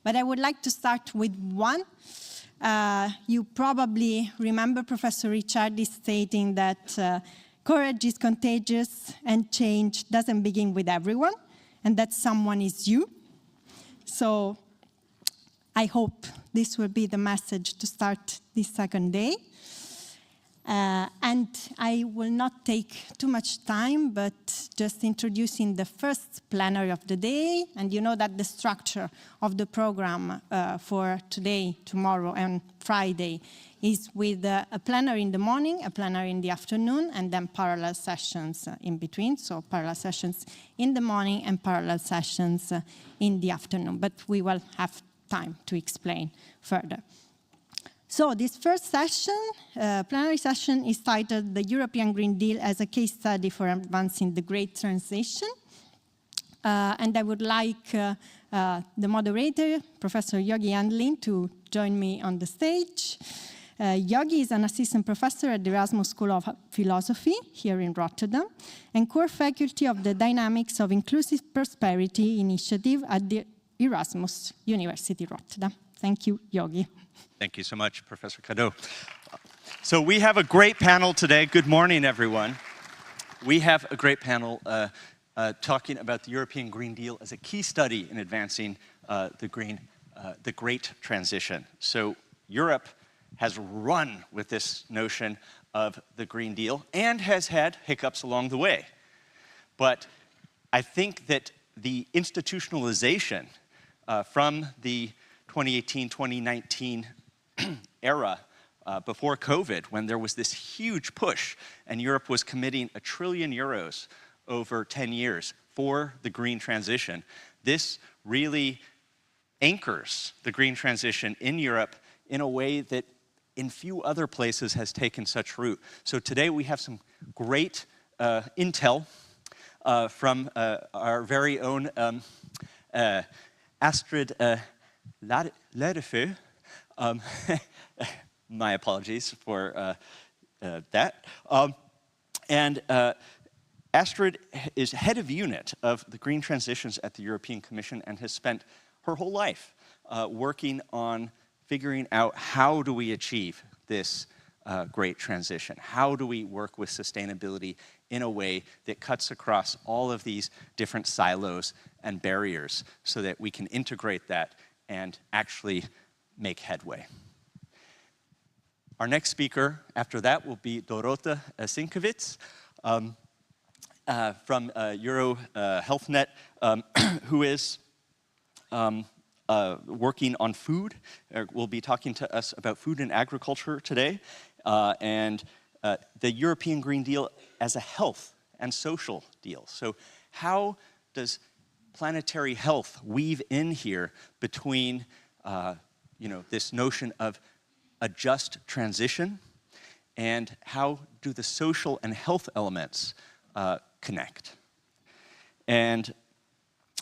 but I would like to start with one. You probably remember Professor Ricciardi stating that courage is contagious and change doesn't begin with everyone, and that someone is you. So I hope this will be the message to start this second day. And I will not take too much time, but just introducing the first plenary of the day. And you know that the structure of the program for today, tomorrow, and Friday is with a plenary in the morning, a plenary in the afternoon, and then parallel sessions in between. So parallel sessions in the morning and parallel sessions in the afternoon. But we will have time to explain further. So this first session, plenary session, is titled The European Green Deal as a Case Study for Advancing the Great Transition. And I would like the moderator, Professor Yogi Hendlin, to join me on the stage. Yogi is an assistant professor at the Erasmus School of Philosophy here in Rotterdam and core faculty of the Dynamics of Inclusive Prosperity Initiative at the Erasmus University Rotterdam. Thank you, Yogi. Thank you so much, Professor Cadeau. So we have a great panel today. Good morning, everyone. We have a great panel talking about the European Green Deal as a key study in advancing the great transition. So Europe has run with this notion of the Green Deal and has had hiccups along the way. But I think that the institutionalization from the 2018-2019 era before COVID, when there was this huge push and Europe was committing €1 trillion over 10 years for the green transition, this really anchors the green transition in Europe in a way that in few other places has taken such root. So today we have some great intel from our very own Astrid Ladefoged. My apologies for that. And Astrid is head of unit of the green transitions at the European Commission and has spent her whole life working on figuring out how do we achieve this great transition? How do we work with sustainability in a way that cuts across all of these different silos and barriers so that we can integrate that and actually make headway? Our next speaker after that will be Dorota Sienkiewicz from EuroHealthNet, who is working on food. Will be talking to us about food and agriculture today, and the European Green Deal as a health and social deal. So how does planetary health weave in here between this notion of a just transition, and how do the social and health elements connect? And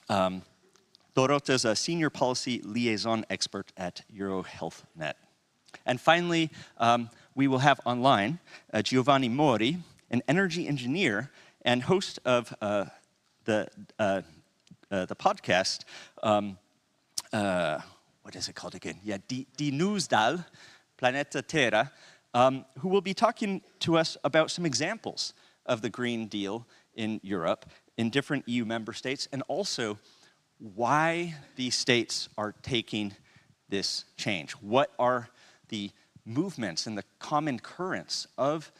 Dorota is a senior policy liaison expert at EuroHealthNet. And finally, we will have online Giovanni Mori, an energy engineer and host of the podcast, what is it called again? Yeah, Die Nieuwsdal, Planetary, who will be talking to us about some examples of the Green Deal in Europe, in different EU member states, and also why these states are taking this change. What are the movements and the common currents of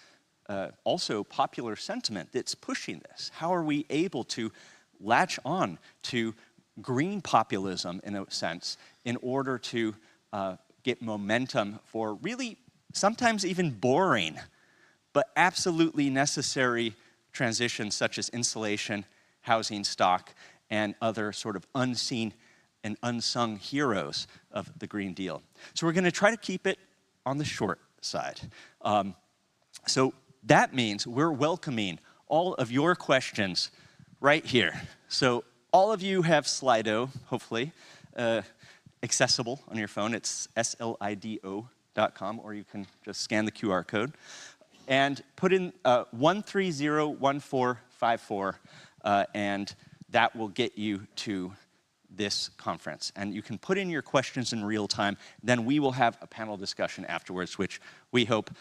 also popular sentiment that's pushing this? How are we able to latch on to green populism, in a sense, in order to get momentum for really sometimes even boring, but absolutely necessary transitions such as insulation, housing stock, and other sort of unseen and unsung heroes of the Green Deal. So we're going to try to keep it on the short side. So that means we're welcoming all of your questions right here. So all of you have Slido, hopefully, accessible on your phone. It's slido.com, or you can just scan the QR code. And put in 1301454, and that will get you to this conference. And you can put in your questions in real time. Then we will have a panel discussion afterwards, which we hope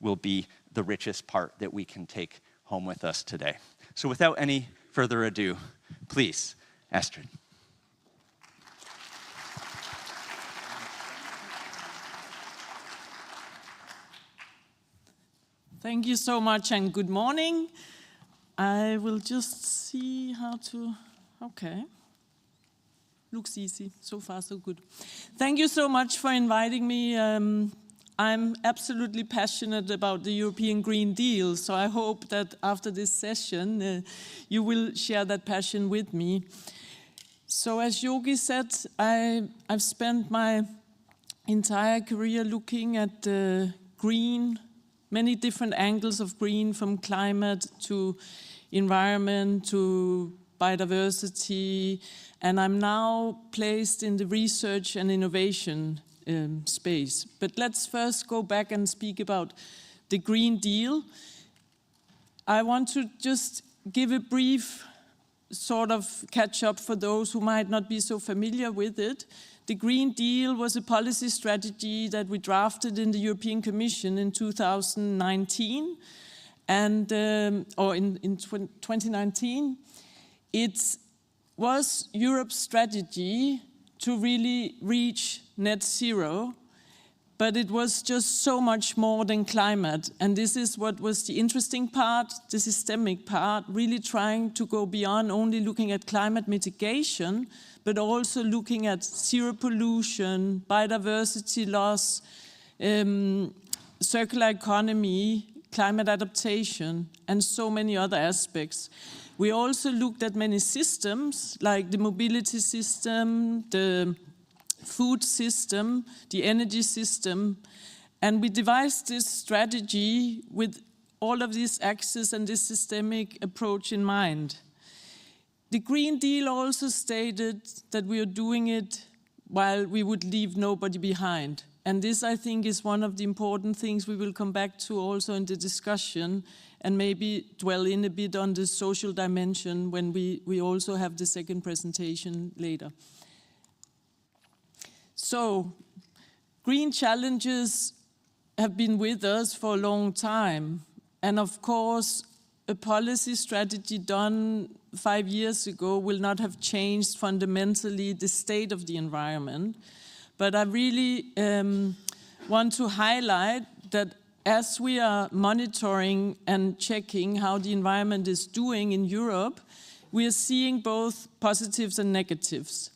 will be the richest part that we can take home with us today. So without any further ado, please, Astrid. Thank you so much and good morning. I will just see how to, okay. Looks easy, so far so good. Thank you so much for inviting me. I'm absolutely passionate about the European Green Deal, so I hope that after this session you will share that passion with me. So as Yogi said, I've spent my entire career looking at green, many different angles of green, from climate to environment to biodiversity, and I'm now placed in the research and innovation space. But let's first go back and speak about the Green Deal. I want to just give a brief sort of catch up for those who might not be so familiar with it. The Green Deal was a policy strategy that we drafted in the European Commission in 2019, and or in 2019. It was Europe's strategy to really reach net zero, but it was just so much more than climate. And this is what was the interesting part, the systemic part, really trying to go beyond only looking at climate mitigation, but also looking at zero pollution, biodiversity loss, circular economy, climate adaptation, and so many other aspects. We also looked at many systems, like the mobility system, the food system, the energy system, and we devised this strategy with all of these axes and this systemic approach in mind. The Green Deal also stated that we are doing it while we would leave nobody behind. And this, I think, is one of the important things we will come back to also in the discussion, and maybe dwell in a bit on the social dimension when we also have the second presentation later. So, green challenges have been with us for a long time. And of course, a policy strategy done 5 years ago will not have changed fundamentally the state of the environment. But I really want to highlight that as we are monitoring and checking how the environment is doing in Europe, we are seeing both positives and negatives.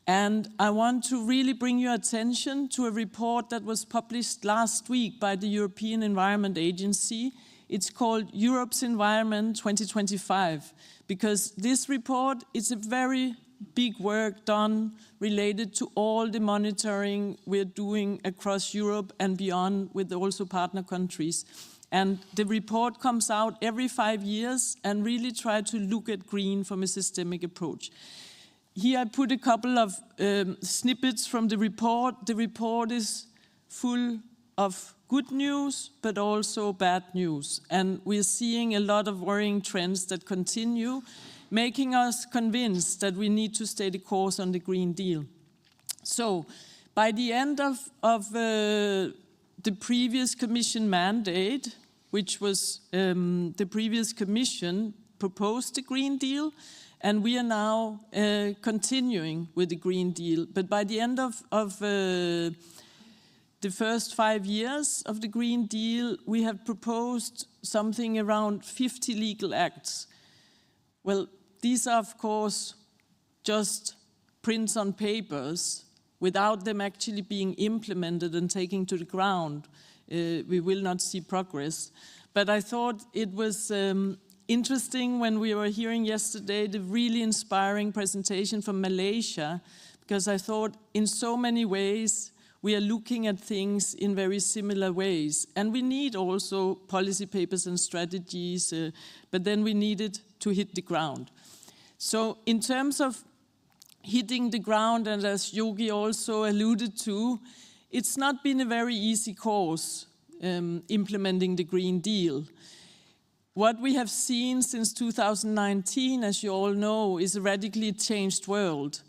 And I want to really bring your attention to a report that was published last week by the European Environment Agency. It's called Europe's Environment 2025, because this report is a very big work done related to all the monitoring we're doing across Europe and beyond with also partner countries. And the report comes out every 5 years and really try to look at green from a systemic approach. Here I put a couple of snippets from the report. The report is full of good news, but also bad news. And we're seeing a lot of worrying trends that continue, making us convinced that we need to stay the course on the Green Deal. So, by the end of the previous Commission mandate, which was the previous Commission proposed the Green Deal, and we are now continuing with the Green Deal. But by the end of the first 5 years of the Green Deal, we have proposed something around 50 legal acts. Well, these are, of course, just prints on papers. Without them actually being implemented and taken to the ground, we will not see progress. But I thought it was interesting when we were hearing yesterday the really inspiring presentation from Malaysia, because I thought in so many ways we are looking at things in very similar ways. And we need also policy papers and strategies, but then we need it to hit the ground. So in terms of hitting the ground, and as Yogi also alluded to, it's not been a very easy course implementing the Green Deal. What we have seen since 2019, as you all know, is a radically changed world.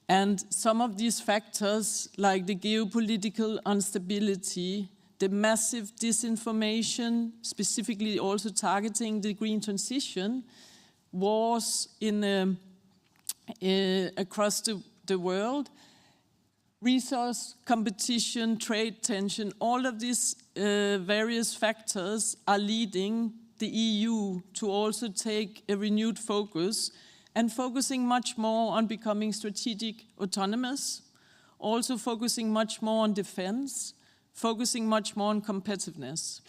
And some of these factors, like the geopolitical instability, the massive disinformation, specifically also targeting the green transition, wars across the world, resource competition, trade tension, all of these various factors are leading the EU to also take a renewed focus and focusing much more on becoming strategic autonomous, also focusing much more on defense, focusing much more on competitiveness.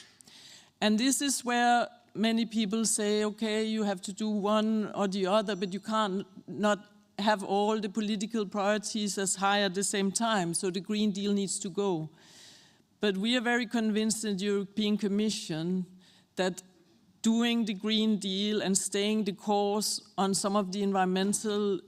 And this is where many people say, okay, you have to do one or the other, but you can't not have all the political priorities as high at the same time, so the Green Deal needs to go. But we are very convinced in the European Commission that doing the Green Deal and staying the course on some of the environmental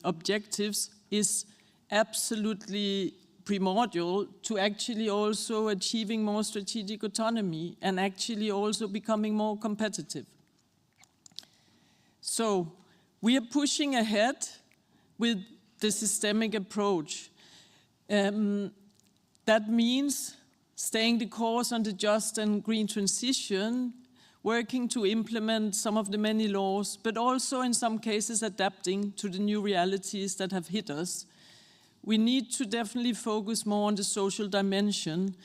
objectives is absolutely primordial to actually also achieving more strategic autonomy and actually also becoming more competitive. So we are pushing ahead with the systemic approach. That means staying the course on the just and green transition, working to implement some of the many laws, but also in some cases adapting to the new realities that have hit us. We need to definitely focus more on the social dimension.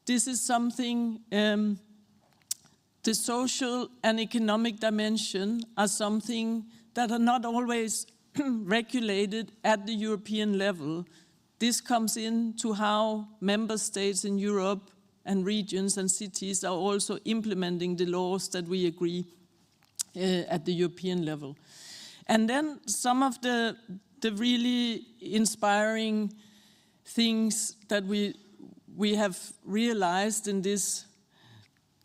This is something, the social and economic dimension are something that are not always regulated at the European level. This comes into how member states in Europe and regions and cities are also implementing the laws that we agree at the European level. And then some of the really inspiring things that we have realized in this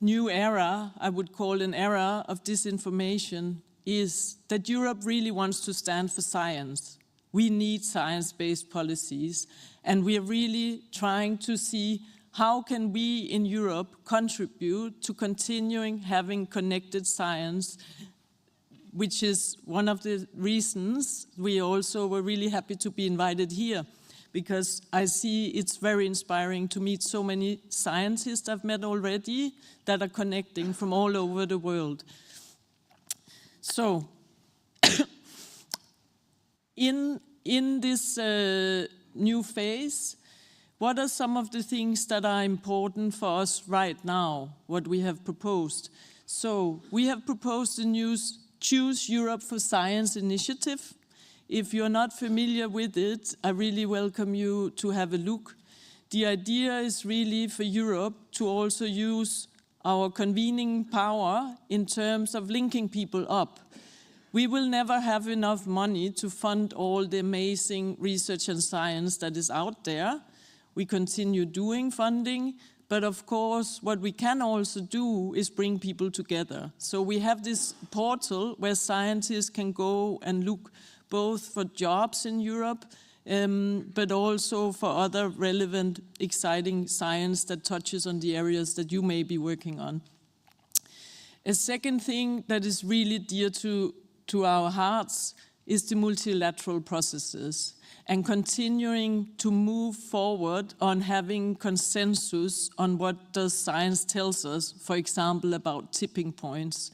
new era, I would call an era of disinformation, is that Europe really wants to stand for science. We need science-based policies, and we are really trying to see how can we in Europe contribute to continuing having connected science, which is one of the reasons we also were really happy to be invited here, because I see it's very inspiring to meet so many scientists I've met already that are connecting from all over the world. So, in this new phase, what are some of the things that are important for us right now, what we have proposed? So, we have proposed a new Choose Europe for Science initiative. If you're not familiar with it, I really welcome you to have a look. The idea is really for Europe to also use our convening power in terms of linking people up. We will never have enough money to fund all the amazing research and science that is out there. We continue doing funding, but of course, what we can also do is bring people together. So we have this portal where scientists can go and look both for jobs in Europe, but also for other relevant, exciting science that touches on the areas that you may be working on. A second thing that is really dear to our hearts is the multilateral processes and continuing to move forward on having consensus on what does science tells us, for example, about tipping points.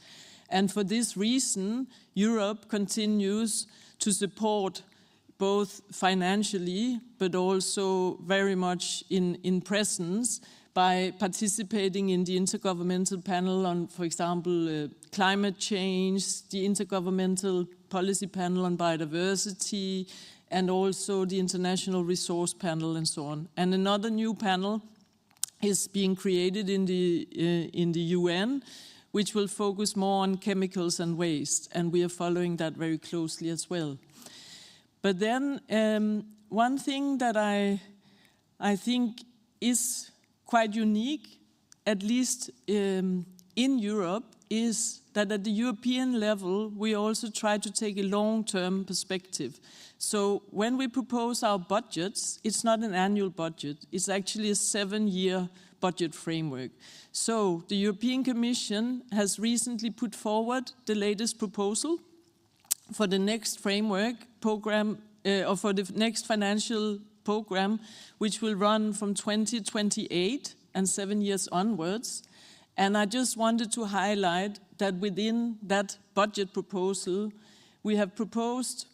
And for this reason, Europe continues to support both financially, but also very much in presence by participating in the Intergovernmental Panel on, for example, climate change, the Intergovernmental Policy Panel on Biodiversity, and also the International Resource Panel and so on. And another new panel is being created in the UN, which will focus more on chemicals and waste, and we are following that very closely as well. But then one thing that I think is quite unique, at least in Europe, is that at the European level, we also try to take a long-term perspective. So when we propose our budgets, it's not an annual budget, it's actually a 7-year budget framework. So the European Commission has recently put forward the latest proposal for the next framework program or for the next financial program, which will run from 2028 and 7 years onwards. And I just wanted to highlight that within that budget proposal, we have proposed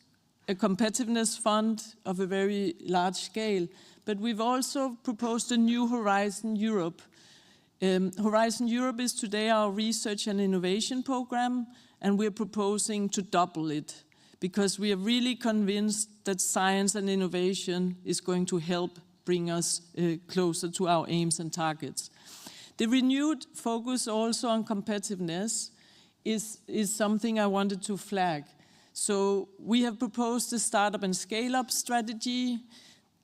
a competitiveness fund of a very large scale, but we've also proposed a new Horizon Europe. Horizon Europe is today our research and innovation program, and we're proposing to double it because we are really convinced that science and innovation is going to help bring us closer to our aims and targets. The renewed focus also on competitiveness is something I wanted to flag. So we have proposed a startup and scale-up strategy.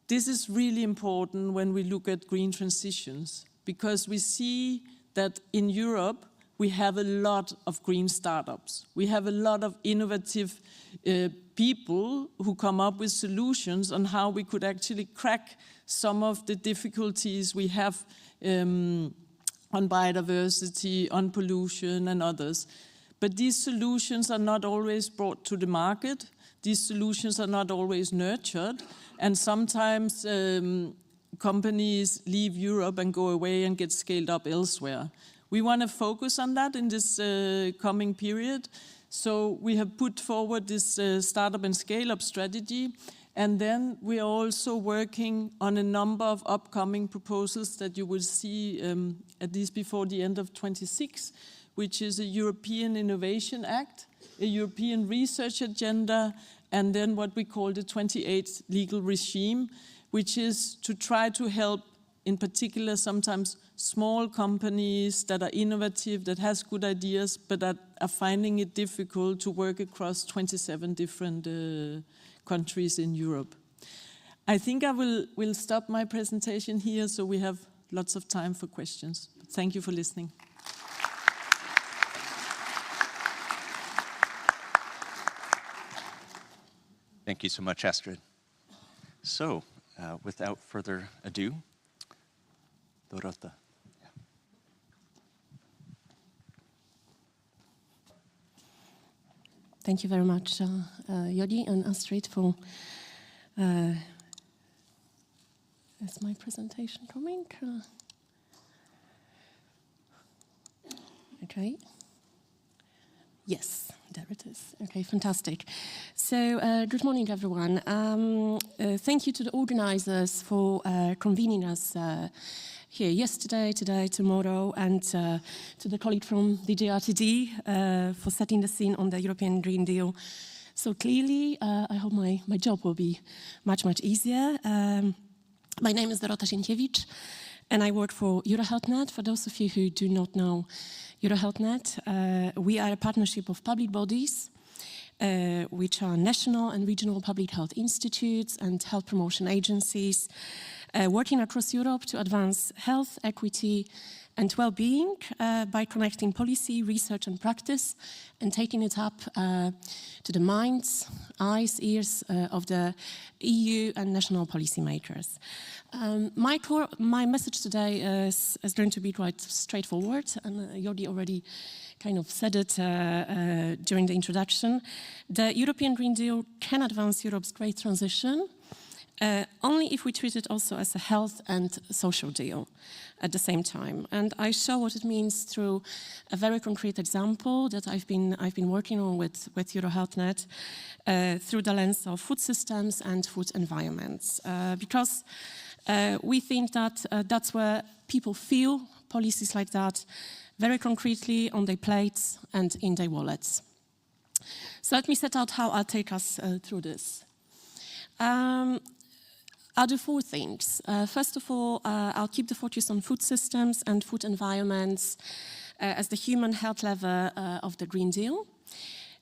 This is really important when we look at green transitions, because we see that in Europe, we have a lot of green startups. We have a lot of innovative people who come up with solutions on how we could actually crack some of the difficulties we have on biodiversity, on pollution, and others. But these solutions are not always brought to the market. These solutions are not always nurtured. And sometimes companies leave Europe and go away and get scaled up elsewhere. We want to focus on that in this coming period. So we have put forward this startup and scale-up strategy. And then we are also working on a number of upcoming proposals that you will see at least before the end of 26, which is a European Innovation Act, a European Research Agenda, and then what we call the 28th legal regime, which is to try to help, in particular, sometimes small companies that are innovative, that has good ideas, but that are finding it difficult to work across 27 different countries in Europe. I think I will stop my presentation here so we have lots of time for questions. Thank you for listening. Thank you so much, Astrid. So, without further ado, Dorota. Thank you very much, Yogi and Astrid, for... is my presentation coming? Okay. Yes, there it is. Okay, fantastic. So, good morning, everyone. Thank you to the organizers for convening us here yesterday, today, tomorrow, and to the colleague from the DRTD for setting the scene on the European Green Deal. So clearly, I hope my job will be much, much easier. My name is Dorota Sienkiewicz, and I work for EuroHealthNet. For those of you who do not know EuroHealthNet, we are a partnership of public bodies, which are national and regional public health institutes and health promotion agencies, working across Europe to advance health, equity, and well-being by connecting policy, research, and practice, and taking it up to the minds, eyes, ears of the EU and national policymakers. My message today is going to be quite straightforward, and Yogi already kind of said it during the introduction. The European Green Deal can advance Europe's great transition only if we treat it also as a health and social deal at the same time. And I show what it means through a very concrete example that I've been working on with EuroHealthNet through the lens of food systems and food environments, because we think that that's where people feel policies like that very concretely on their plates and in their wallets. So let me set out how I'll take us through this. I'll do four things. First of all, I'll keep the focus on food systems and food environments as the human health lever of the Green Deal.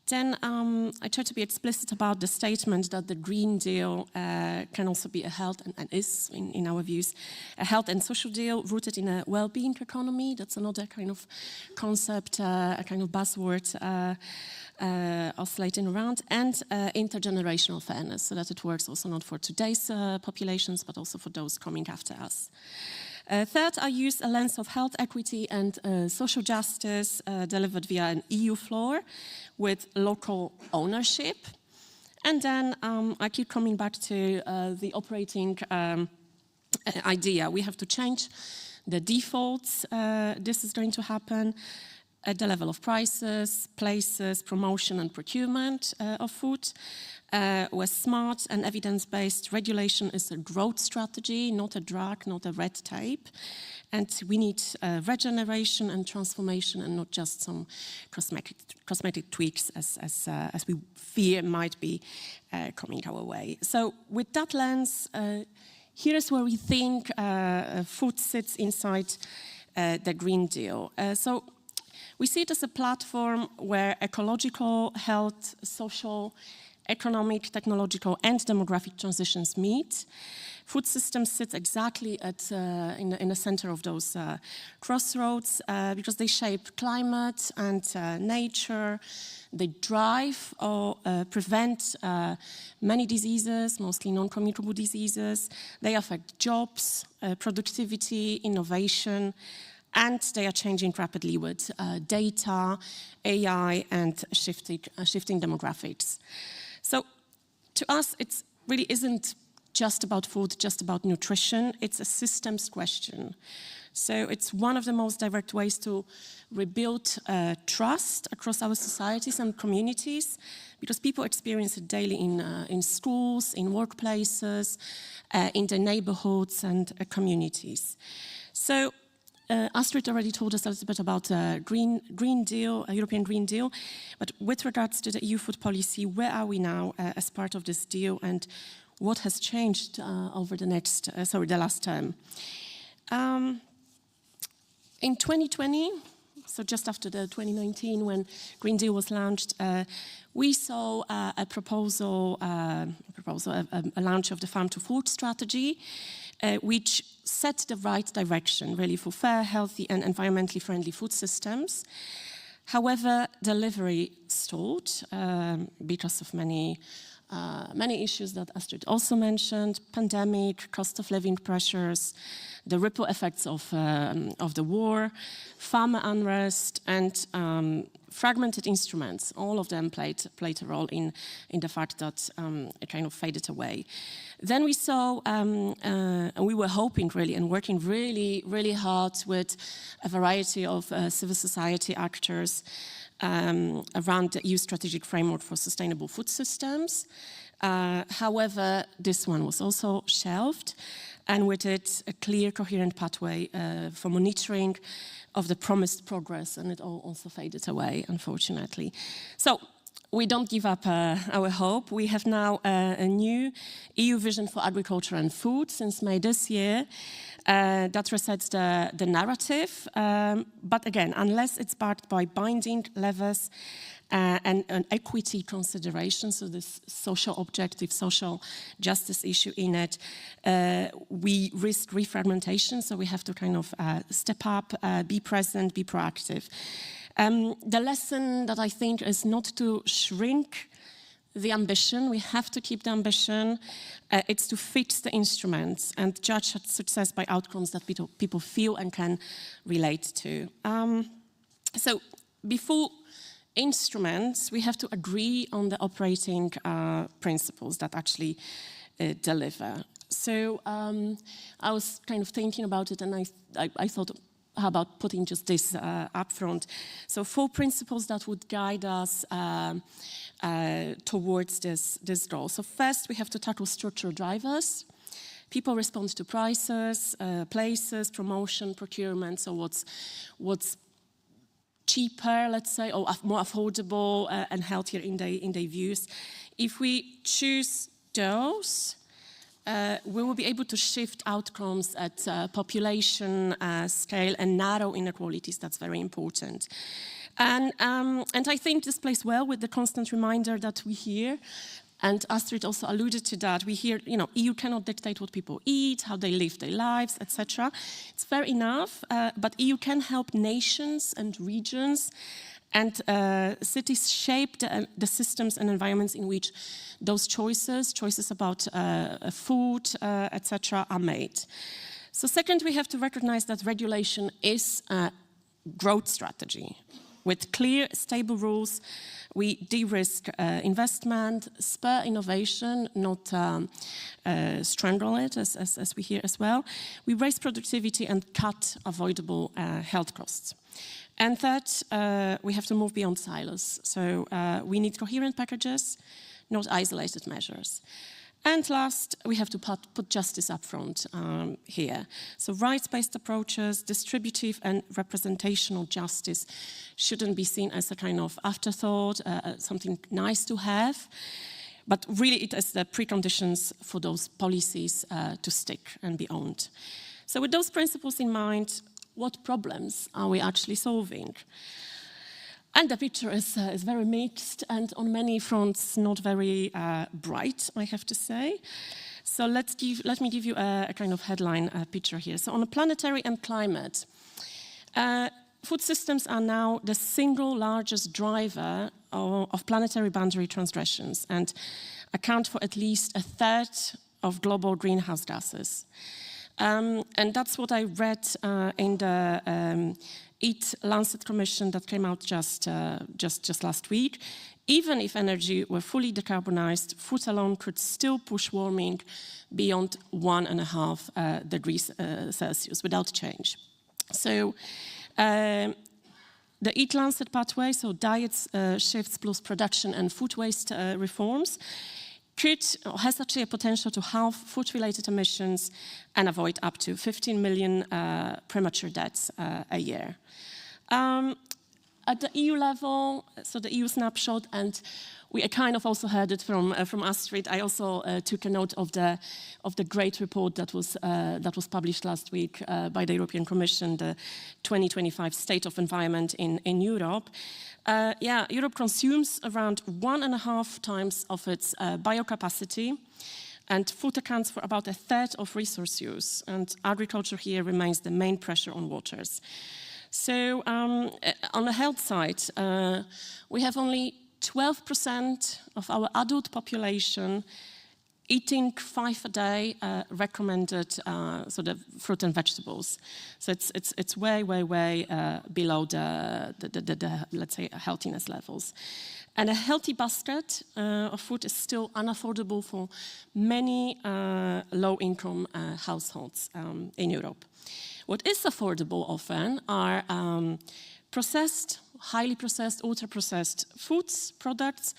Then I try to be explicit about the statement that the Green Deal can also be a health, and is, in our views, a health and social deal rooted in a well-being economy. That's another kind of concept, a kind of buzzword oscillating around, and intergenerational fairness, so that it works also not for today's populations, but also for those coming after us. Third, I use a lens of health equity and social justice delivered via an EU floor with local ownership. And then I keep coming back to the operating idea. We have to change the defaults. This is going to happen at the level of prices, places, promotion and procurement of food. Where smart and evidence-based regulation is a growth strategy, not a drag, not a red tape. And we need regeneration and transformation and not just some cosmetic tweaks as we fear might be coming our way. So with that lens, here is where we think food sits inside the Green Deal. So we see it as a platform where ecological, health, social, economic, technological, and demographic transitions meet. Food systems sit exactly in the center of those crossroads because they shape climate and nature. They drive or prevent many diseases, mostly non-communicable diseases. They affect jobs, productivity, innovation, and they are changing rapidly with data, AI, and shifting demographics. So to us, it really isn't just about food, just about nutrition. It's a systems question. So it's one of the most direct ways to rebuild trust across our societies and communities, because people experience it daily in schools, in workplaces, in their neighborhoods and communities. So Astrid already told us a little bit about Green Deal, European Green Deal, but with regards to the EU food policy, where are we now as part of this deal, and what has changed over the last term? In 2020, so just after the 2019, when Green Deal was launched, we saw a launch of the Farm to Fork strategy, which set the right direction, really, for fair, healthy, and environmentally friendly food systems. However, delivery stalled because of many issues that Astrid also mentioned: pandemic, cost of living pressures, the ripple effects of the war, farmer unrest, and fragmented instruments. All of them played a role in the fact that it kind of faded away. Then we saw, and we were hoping really and working really, really hard with a variety of civil society actors around the EU strategic framework for sustainable food systems. However, this one was also shelved, and with it a clear, coherent pathway for monitoring of the promised progress, and it all also faded away, unfortunately. So we don't give up our hope. We have now a new EU vision for agriculture and food since May this year that resets the narrative. But again, unless it's backed by binding levers and an equity consideration, so this social objective, social justice issue in it, we risk refragmentation, so we have to kind of step up, be present, be proactive. The lesson that I think is not to shrink the ambition. We have to keep the ambition. It's to fix the instruments and judge success by outcomes that people feel and can relate to. So before instruments, we have to agree on the operating principles that actually deliver. So I was kind of thinking about it, and I thought, how about putting just this up front? So 4 principles that would guide us towards this goal. So first, we have to tackle structural drivers. People respond to prices, places, promotion, procurement. So what's cheaper, let's say, or more affordable and healthier in their views. If we choose those, we will be able to shift outcomes at population scale and narrow inequalities. That's very important. And I think this plays well with the constant reminder that we hear, and Astrid also alluded to that. We hear, EU cannot dictate what people eat, how they live their lives, etc. It's fair enough, but EU can help nations and regions and cities shape the systems and environments in which those choices about food, etc., are made. So second, we have to recognize that regulation is a growth strategy. with clear, stable rules, we de-risk investment, spur innovation, not strangle it, as we hear as well. We raise productivity and cut avoidable health costs. And third, we have to move beyond silos. So we need coherent packages, not isolated measures. And last, we have to put justice up front here. So rights-based approaches, distributive and representational justice shouldn't be seen as a kind of afterthought, something nice to have, but really it is the preconditions for those policies to stick and be owned. So with those principles in mind, what problems are we actually solving? And the picture is very mixed and on many fronts not very bright, I have to say. So let me give you a kind of headline picture here. So on a planetary and climate, food systems are now the single largest driver of planetary boundary transgressions and account for at least 1/3 of global greenhouse gases. And that's what I read in the EAT Lancet Commission that came out just last week. Even if energy were fully decarbonized, food alone could still push warming beyond 1.5 degrees Celsius without change. So the EAT Lancet pathway, so diet shifts plus production and food waste reforms, has actually a potential to halve food-related emissions and avoid up to 15 million premature deaths a year. At the EU level, so the EU snapshot, and we kind of also heard it from Astrid. I also took a note of the great report that was published last week by the European Commission, the 2025 State of Environment in Europe. Europe consumes around 1.5 times of its biocapacity, and food accounts for about 1/3 of resource use, and agriculture here remains the main pressure on waters. So on the health side, we have only 12% of our adult population eating 5 a day recommended, so the fruit and vegetables. So it's way below the let's say healthiness levels. And a healthy basket of food is still unaffordable for many low-income households in Europe. What is affordable often are processed, highly processed, ultra-processed foods, products,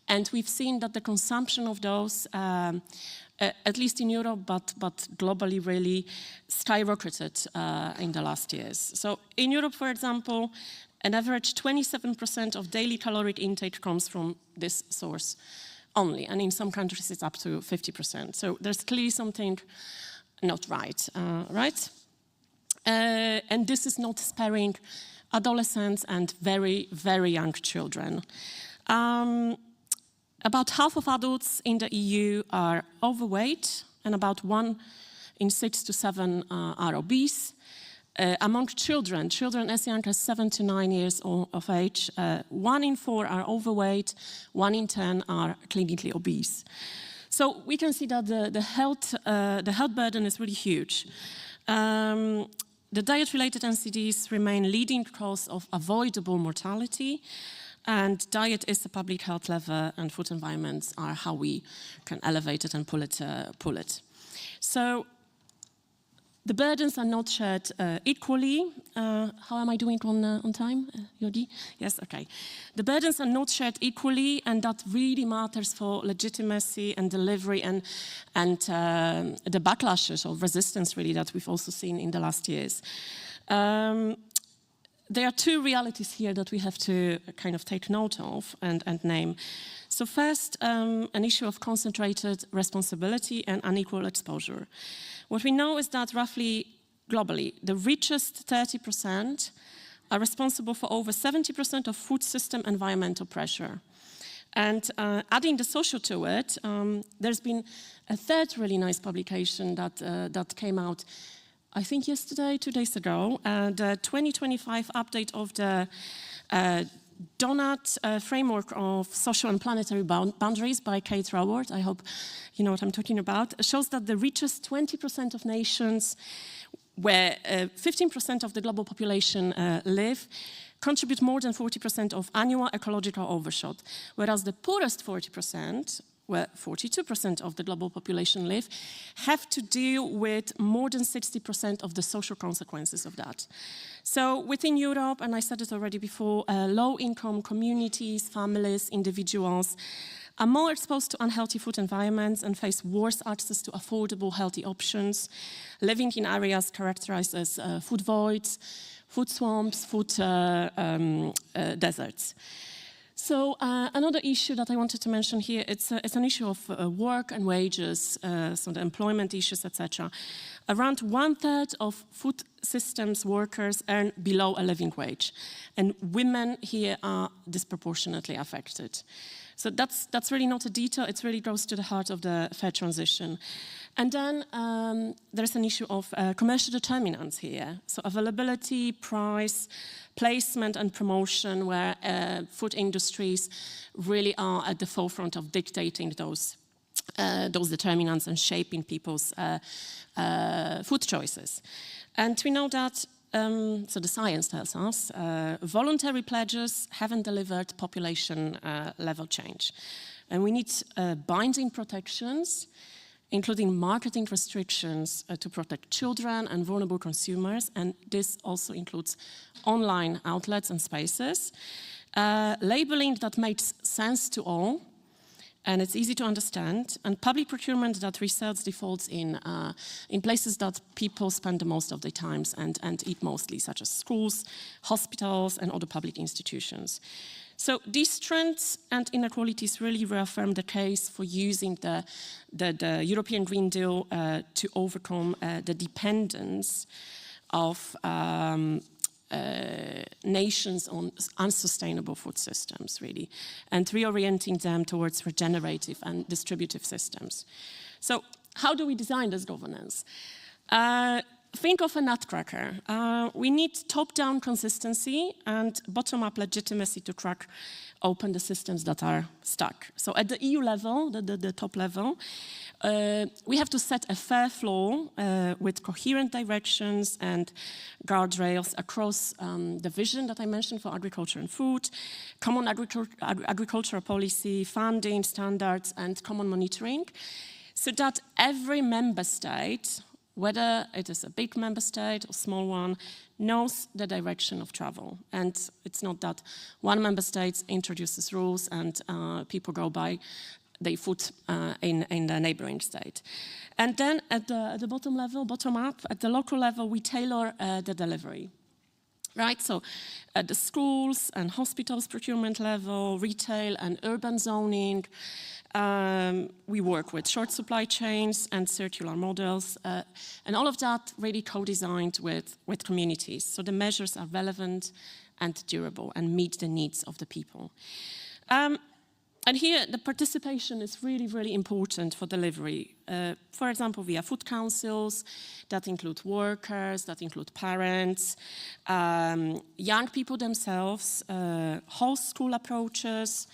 and we've seen that the consumption of those, at least in Europe, but globally really skyrocketed in the last years. So in Europe, for example, an average 27% of daily caloric intake comes from this source only, and in some countries it's up to 50%. So there's clearly something not right, right? And this is not sparing adolescents and very young children. About half of adults in the EU are overweight, and about 1 in 6 to 7 are obese. Among children as young as 7 to 9 years of age, 1 in 4 are overweight, 1 in 10 are clinically obese. So we can see that the health burden is really huge. The diet-related NCDs remain leading cause of avoidable mortality, and diet is a public health lever, and food environments are how we can elevate it and pull it. So the burdens are not shared equally. How am I doing on time, Yogi? Yes, okay. The burdens are not shared equally, and that really matters for legitimacy and delivery and the backlashes of resistance really that we've also seen in the last years. There are 2 realities here that we have to kind of take note of and name. So first, an issue of concentrated responsibility and unequal exposure. What we know is that roughly globally, the richest 30% are responsible for over 70% of food system environmental pressure. And adding the social to it, there's been a 3rd really nice publication that came out, I think yesterday, 2 days ago, the 2025 update of the Donut Framework of Social and Planetary Boundaries by Kate Raworth, I hope you know what I'm talking about, shows that the richest 20% of nations where 15% of the global population live contribute more than 40% of annual ecological overshot, whereas the poorest 40%, where 42% of the global population live, have to deal with more than 60% of the social consequences of that. So within Europe, and I said it already before, low-income communities, families, individuals are more exposed to unhealthy food environments and face worse access to affordable, healthy options, living in areas characterized as food voids, food swamps, food deserts. So another issue that I wanted to mention here, it's an issue of work and wages, so the employment issues, etc. Around 1/3 of food systems workers earn below a living wage, and women here are disproportionately affected. So that's really not a detail, it really goes to the heart of the fair transition. And then there's an issue of commercial determinants here. So availability, price, placement and promotion, where food industries really are at the forefront of dictating those determinants and shaping people's food choices. And we know that, so the science tells us, voluntary pledges haven't delivered population level change. And we need binding protections, including marketing restrictions to protect children and vulnerable consumers, and this also includes online outlets and spaces. Labeling that makes sense to all, and it's easy to understand, and public procurement that resells defaults in places that people spend the most of their times and eat mostly, such as schools, hospitals, and other public institutions. So these trends and inequalities really reaffirm the case for using the European Green Deal to overcome the dependence of nations on unsustainable food systems, really, and reorienting them towards regenerative and distributive systems. So how do we design this governance? Think of a nutcracker. We need top-down consistency and bottom-up legitimacy to crack open the systems that are stuck. So at the EU level, the top level, we have to set a fair floor with coherent directions and guardrails across the vision that I mentioned for agriculture and food, common agricultural policy, funding, standards, and common monitoring, so that every member state, whether it is a big member state or small one, knows the direction of travel. And it's not that one member state introduces rules and people go by their foot in the neighboring state. And then at the bottom level, bottom up, at the local level, we tailor the delivery. Right, so at the schools and hospitals procurement level, retail and urban zoning, we work with short supply chains and circular models, and all of that really co-designed with communities. So the measures are relevant and durable and meet the needs of the people. And here, the participation is really, really important for delivery. For example, via food councils that include workers, that include parents, young people themselves, whole school approaches,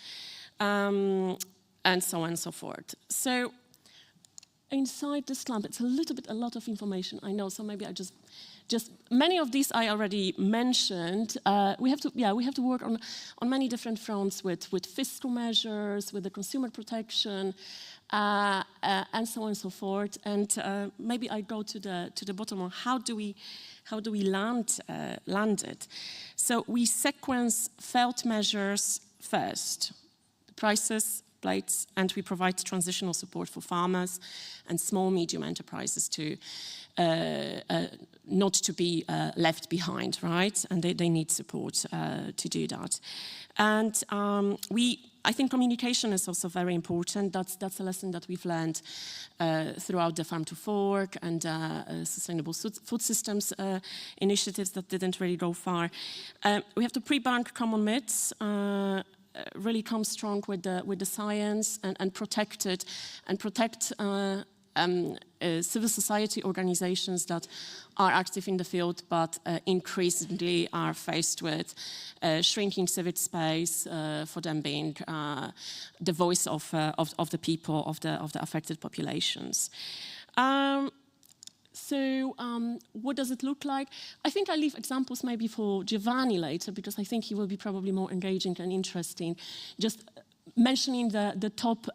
and so on and so forth. So inside this clump, it's a lot of information, I know, so maybe I just many of these I already mentioned. We have to work on many different fronts with fiscal measures, with the consumer protection, and so on and so forth. And maybe I go to the bottom on how do we land it. So we sequence felt measures first, prices, plates, and we provide transitional support for farmers and small, medium enterprises to not to be left behind, right? And they need support to do that. And I think communication is also very important. That's a lesson that we've learned throughout the Farm to Fork and Sustainable Food Systems initiatives that didn't really go far. We have to pre-bank common myths, really come strong with the science and protect it and protect civil society organizations that are active in the field but increasingly are faced with shrinking civic space for them being the voice of the people, of the affected populations. So what does it look like? I think I leave examples maybe for Giovanni later, because I think he will be probably more engaging and interesting. Just mentioning the top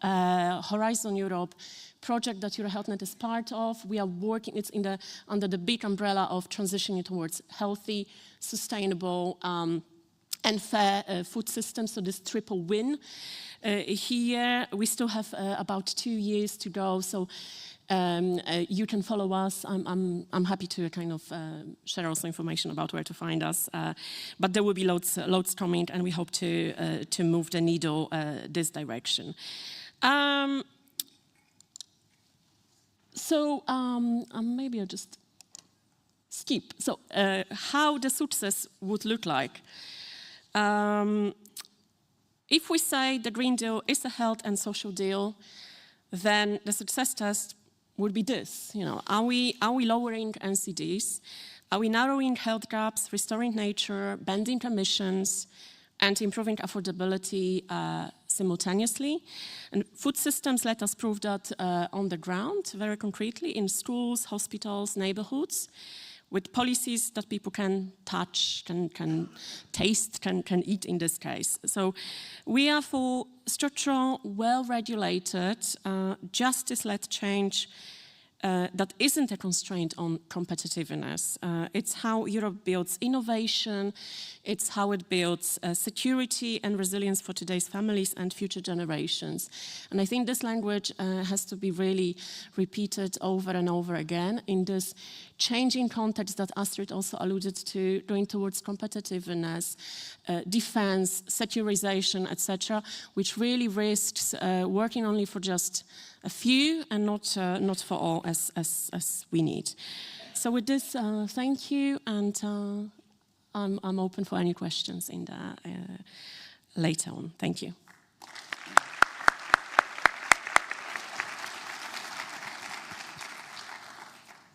Horizon Europe project that EuroHealthNet is part of. We are working, it's under the big umbrella of transitioning towards healthy, sustainable, and fair food systems, so this triple win. Here, we still have about 2 years to go, so you can follow us. I'm happy to kind of share also information about where to find us. But there will be loads coming, and we hope to move the needle this direction. Maybe I'll just skip. So how the success would look like. If we say the Green Deal is a health and social deal, then the success test would be this. You know, are we lowering NCDs? Are we narrowing health gaps, restoring nature, bending emissions, and improving affordability simultaneously? And food systems let us prove that on the ground, very concretely, in schools, hospitals, neighborhoods, with policies that people can touch, can taste, can eat in this case. So we are for structural, well-regulated, justice-led change that isn't a constraint on competitiveness. It's how Europe builds innovation, it's how it builds security and resilience for today's families and future generations. And I think this language has to be really repeated over and over again in this changing context that Astrid also alluded to, going towards competitiveness, defense, securization, etc., which really risks working only for just a few and not for all as we need. So with this, thank you, and I'm open for any questions in the later on. Thank you.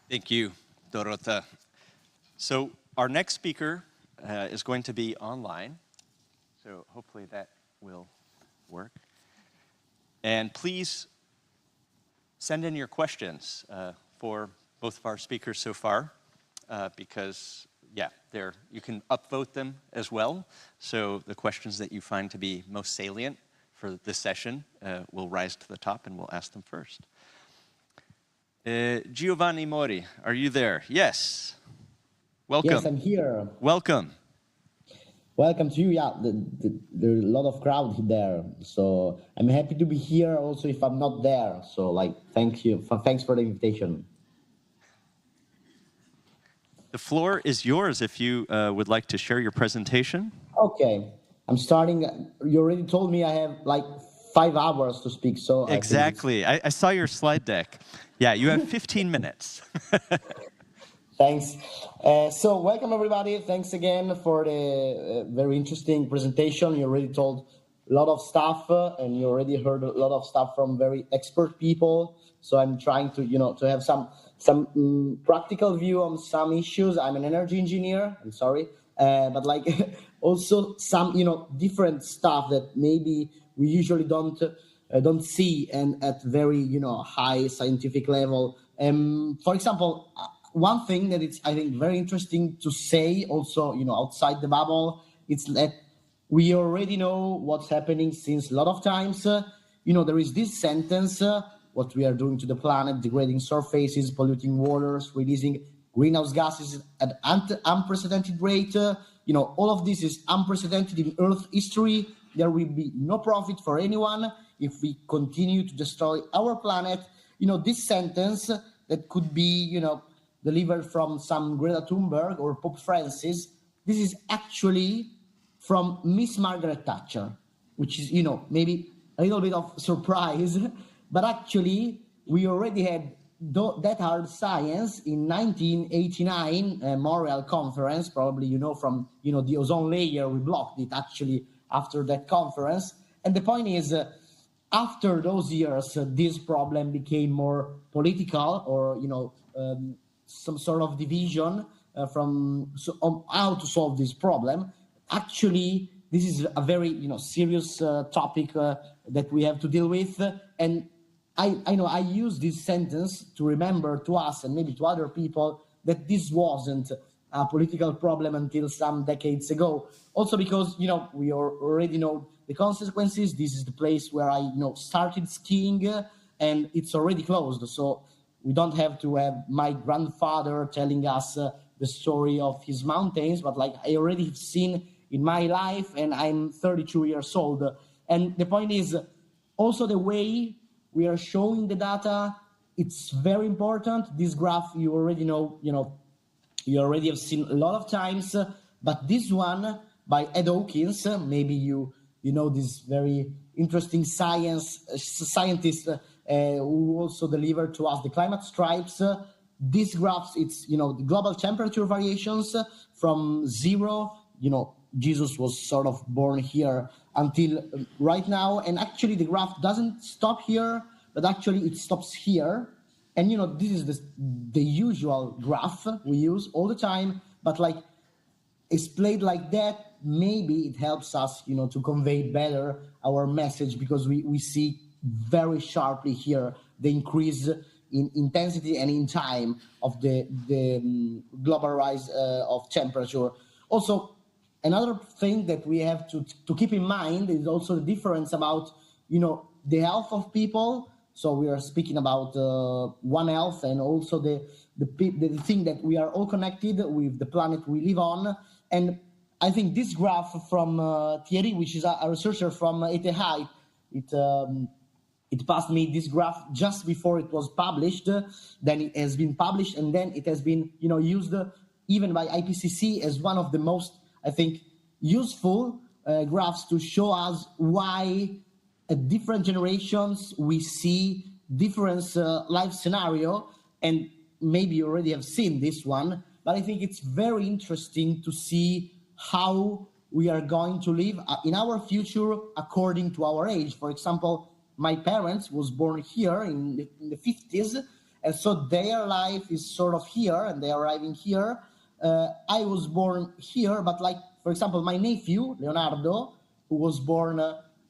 Thank you, Dorota. So our next speaker is going to be online, so hopefully that will work. And please send in your questions for both of our speakers so far, because, yeah, you can upvote them as well. So the questions that you find to be most salient for this session will rise to the top, and we'll ask them first. Giovanni Mori, are you there? Yes. Welcome. Yes, I'm here. Welcome. Welcome to you. Yeah, there's a lot of crowd there, so I'm happy to be here. Also, if I'm not there, so like, thank you. Thanks for the invitation. The floor is yours if you would like to share your presentation. Okay, I'm starting. You already told me I have like 5 hours to speak, so exactly. I saw your slide deck. Yeah, you have 15 minutes. Thanks. So welcome, everybody. Thanks again for the very interesting presentation. You already told a lot of stuff, and you already heard a lot of stuff from very expert people. So I'm trying to, to have some practical view on some issues. I'm an energy engineer. I'm sorry, but like also some, different stuff that maybe we usually don't see, and at very, high scientific level. For example, one thing that it's, I think, very interesting to say also, outside the bubble, it's that we already know what's happening since a lot of times. There is this sentence, what we are doing to the planet, degrading surfaces, polluting waters, releasing greenhouse gases at unprecedented rate. All of this is unprecedented in Earth history. There will be no profit for anyone if we continue to destroy our planet. This sentence that could be, delivered from some Greta Thunberg or Pope Francis, this is actually from Miss Margaret Thatcher, which is, maybe a little bit of surprise, but actually we already had that hard science in 1989 Montreal conference, probably, from, the ozone layer, we blocked it actually after that conference. And the point is, after those years, this problem became more political, or, some sort of division on how to solve this problem. Actually, this is a very, serious topic that we have to deal with. And I know I use this sentence to remember to us and maybe to other people that this wasn't a political problem until some decades ago. Also because, we already know the consequences. This is the place where I, started skiing and it's already closed. So we don't have to have my grandfather telling us the story of his mountains, but like I already have seen in my life, and I'm 32 years old. And the point is also the way we are showing the data. It's very important. This graph you already know, you already have seen a lot of times, but this one by Ed Hawkins, maybe you know this very interesting scientist who also delivered to us the climate stripes. These graphs, it's, the global temperature variations from zero, Jesus was sort of born here until right now. And actually the graph doesn't stop here, but actually it stops here. And, this is the usual graph we use all the time, but like explained like that, maybe it helps us, to convey better our message, because we see very sharply here the increase in intensity and in time of the global rise of temperature. Also, another thing that we have to keep in mind is also the difference about, the health of people. So we are speaking about One Health, and also the thing that we are all connected with the planet we live on. And I think this graph from Thierry, which is a researcher from ETH, it passed me this graph just before it was published. Then it has been published, and then it has been used even by IPCC as one of the most, I think, useful graphs to show us why at different generations we see different life scenario. And maybe you already have seen this one, but I think it's very interesting to see how we are going to live in our future according to our age. For example, my parents was born here in the 50s, and so their life is sort of here, and they are arriving here. I was born here, but like, for example, my nephew, Leonardo, who was born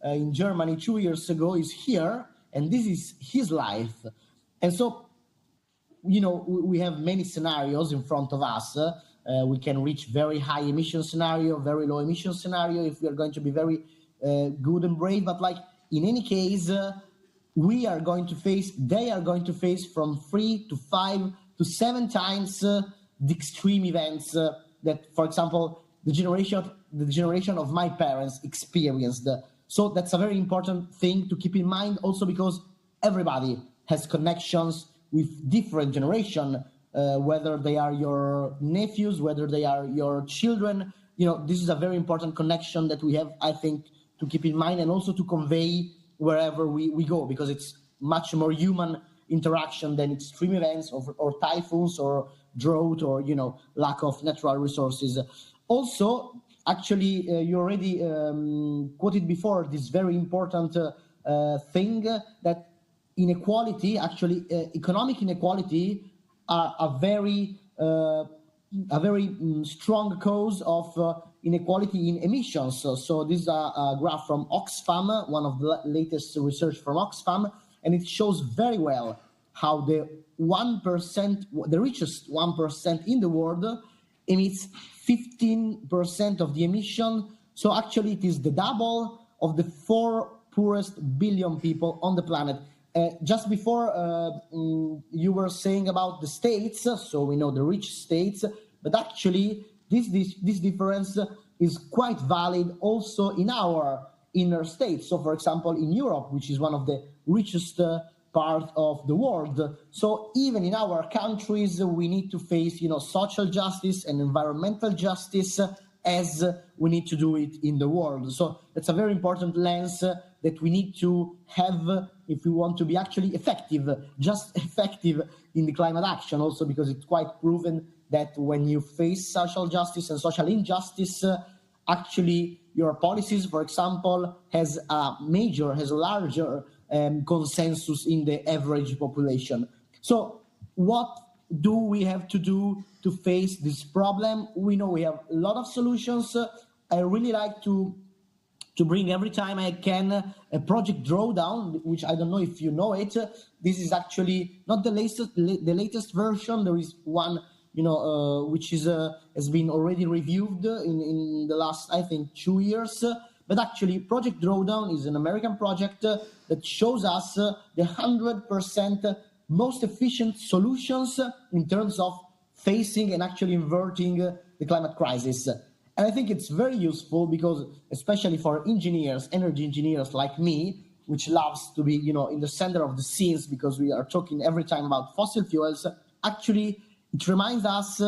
in Germany 2 years ago, is here, and this is his life. And so, we have many scenarios in front of us. We can reach very high emission scenario, very low emission scenario, if we are going to be very good and brave. But like, in any case, they are going to face from 3 to 5 to 7 times the extreme events that, for example, the generation of my parents experienced. So that's a very important thing to keep in mind, also because everybody has connections with different generation, whether they are your nephews, whether they are your children. This is a very important connection that we have, I think, to keep in mind, and also to convey wherever we go, because it's much more human interaction than extreme events or typhoons or drought or, lack of natural resources. Also, actually, you already quoted before this very important thing that inequality, actually economic inequality, are a very strong cause of inequality in emissions. So this is a graph from Oxfam, one of the latest research from Oxfam, and it shows very well how the 1%, the richest 1% in the world, emits 15% of the emission. So actually it is the double of the 4 poorest billion people on the planet. Just before you were saying about the states, so we know the rich states, but actually this difference is quite valid also in our inner states. So for example, in Europe, which is one of the richest part of the world. So even in our countries, we need to face, social justice and environmental justice as we need to do it in the world. So it's a very important lens that we need to have if we want to be actually effective in the climate action, also because it's quite proven that when you face social justice and social injustice, actually your policies, for example, has a larger consensus in the average population. So what do we have to do to face this problem? We know we have a lot of solutions. I really like to to bring every time I can a project drawdown, which I don't know if you know it. This is actually not the latest version. There is one, which has been already reviewed in the last, I think, 2 years. But actually, Project Drawdown is an American project that shows us the 100% most efficient solutions in terms of facing and actually inverting the climate crisis. And I think it's very useful because, especially for engineers, energy engineers like me, which loves to be, in the center of the scenes because we are talking every time about fossil fuels, actually it reminds us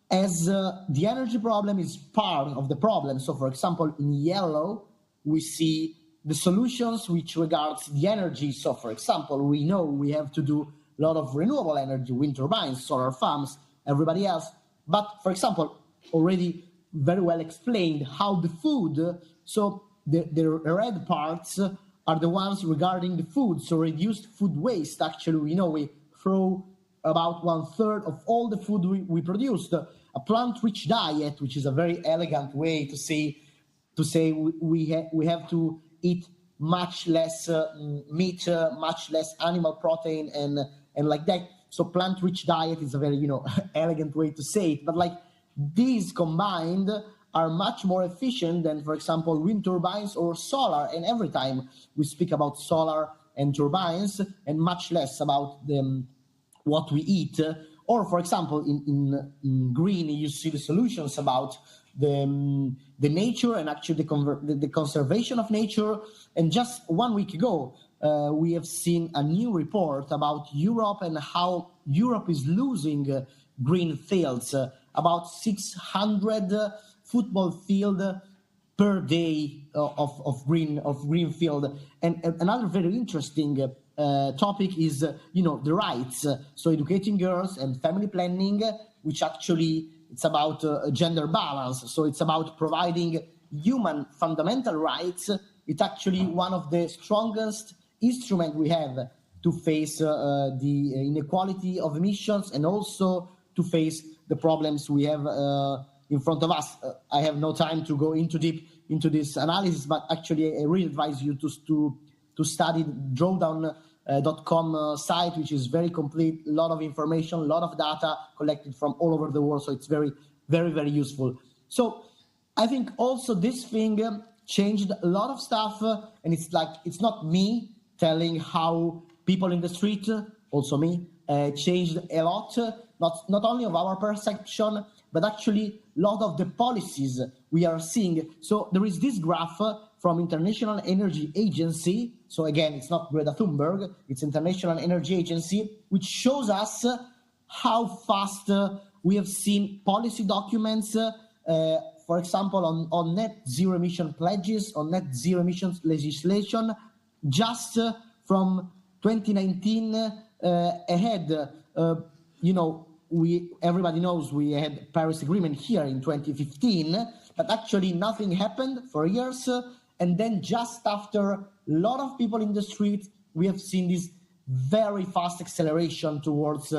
as the energy problem is part of the problem. So, for example, in yellow, we see the solutions which regards the energy. So, for example, we know we have to do a lot of renewable energy, wind turbines, solar farms, everybody else. But, for example, already very well explained how the food, so the red parts are the ones regarding the food. So reduced food waste. Actually, we throw about 1/3 of all the food we produced. A plant-rich diet, which is a very elegant way to say we have to eat much less meat, much less animal protein, and like that. So plant-rich diet is a very elegant way to say it. But like these combined are much more efficient than, for example, wind turbines or solar. And every time we speak about solar and turbines, and much less about what we eat. Or, for example, in green, you see the solutions about the nature and actually the conservation of nature. And just 1 week ago, we have seen a new report about Europe and how Europe is losing green fields, about 600 football field per day of green field. And another very interesting topic is, the rights. So educating girls and family planning, which actually it's about gender balance. So it's about providing human fundamental rights. It's actually one of the strongest instruments we have to face the inequality of emissions and also to face the problems we have in front of us. I have no time to go deep into this analysis, but actually I really advise you to study drawdown.com site, which is very complete, a lot of information, a lot of data collected from all over the world. So it's very, very, very useful. So I think also this thing changed a lot of stuff. And it's not me telling how people in the street, also me, changed a lot, not only of our perception, but actually a lot of the policies we are seeing. So there is this graph from International Energy Agency. So again, it's not Greta Thunberg, it's International Energy Agency, which shows us how fast we have seen policy documents, for example, on net zero emission pledges, on net zero emissions legislation, just from 2019 ahead. Everybody knows we had Paris Agreement here in 2015, but actually nothing happened for years. And then just after a lot of people in the street, we have seen this very fast acceleration towards,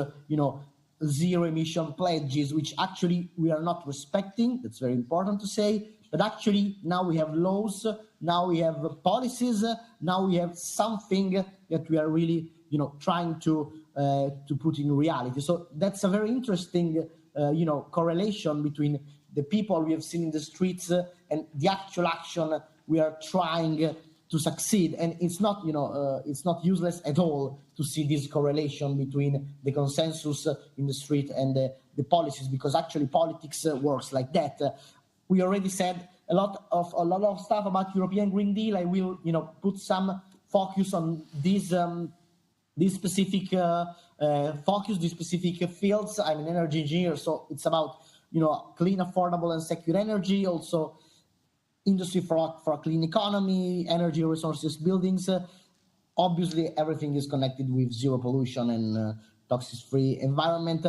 zero emission pledges, which actually we are not respecting. That's very important to say. But actually now we have laws, now we have policies, now we have something that we are really, trying to put in reality. So that's a very interesting, correlation between the people we have seen in the streets and the actual action we are trying to succeed. And it's not, it's not useless at all to see this correlation between the consensus in the street and the policies, because actually politics works like that. We already said a lot of stuff about European Green Deal. I will, put some focus on these specific these specific fields. I'm an energy engineer, so it's about clean, affordable, and secure energy. Also, industry for a clean economy, energy resources, buildings. Obviously, everything is connected with zero pollution and toxic-free environment.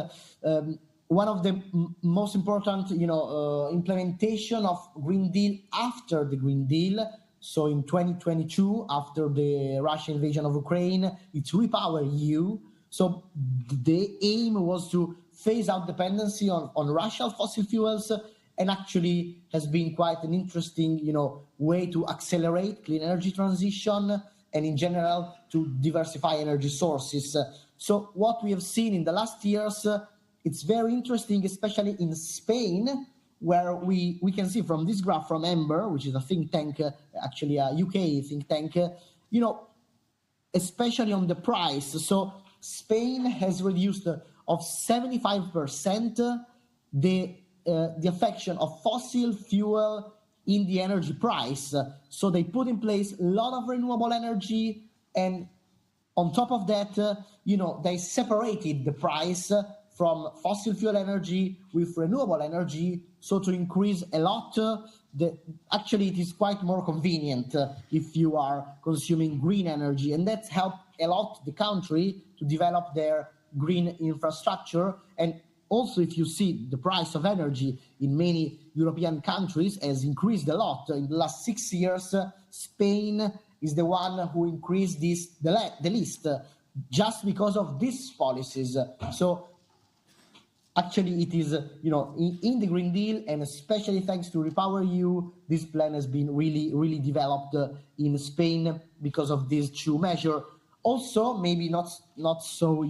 One of the most important, implementation of Green Deal after the Green Deal. So in 2022, after the Russian invasion of Ukraine, it's REPowerEU. So the aim was to phase out dependency on Russian fossil fuels and actually has been quite an interesting, way to accelerate clean energy transition and in general to diversify energy sources. So what we have seen in the last years, it's very interesting, especially in Spain, where we can see from this graph from Ember, which is a think tank, actually a UK think tank, especially on the price. So Spain has reduced of 75% the affection of fossil fuel in the energy price. So they put in place a lot of renewable energy, and on top of that, they separated the price from fossil fuel energy with renewable energy, so to increase a lot. Actually, it is quite more convenient if you are consuming green energy, and that's helped a lot the country to develop their green infrastructure. And also, if you see the price of energy in many European countries has increased a lot. In the last 6 years, Spain is the one who increased this the least, just because of these policies. So actually, it is, in the Green Deal, and especially thanks to REPowerEU, this plan has been really, really developed in Spain because of these two measures. Also, maybe not so,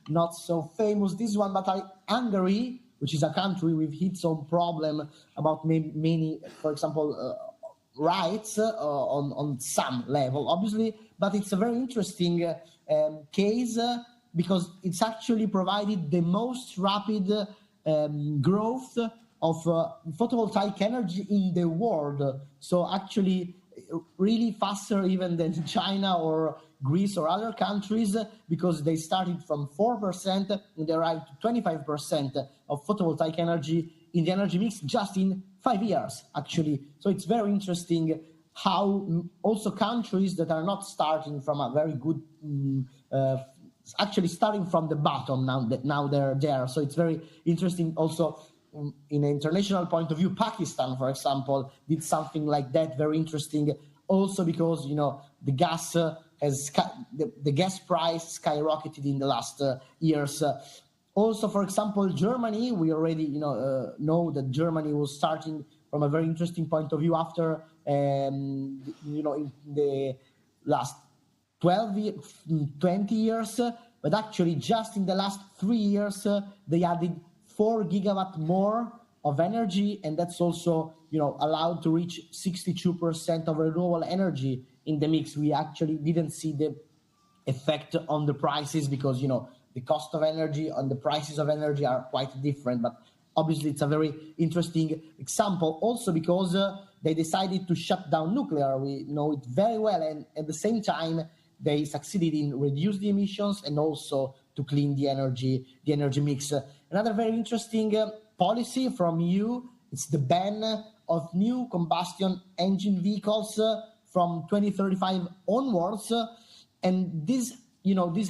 not so famous, this one, but Hungary, which is a country with its own problem about many, for example, rights on some level, obviously, but it's a very interesting case because it's actually provided the most rapid growth of photovoltaic energy in the world. So actually, really faster even than China or Greece or other countries, because they started from 4% and they arrived to 25% of photovoltaic energy in the energy mix just in 5 years, actually. So it's very interesting how also countries that are not starting from a very good, actually starting from the bottom now they're there. So it's very interesting also in an international point of view. Pakistan, for example, did something like that, very interesting, also because, the gas the gas price skyrocketed in the last years. Also, for example, Germany, we already know that Germany was starting from a very interesting point of view after in the last 20 years, but actually just in the last 3 years they added 4 gigawatt more of energy, and that's also allowed to reach 62% of renewable energy in the mix. We actually didn't see the effect on the prices because the cost of energy and the prices of energy are quite different, but obviously it's a very interesting example also because they decided to shut down nuclear. We know it very well, and at the same time they succeeded in reduce the emissions and also to clean the energy mix. Another very interesting policy from EU, it's the ban of new combustion engine vehicles from 2035 onwards, and this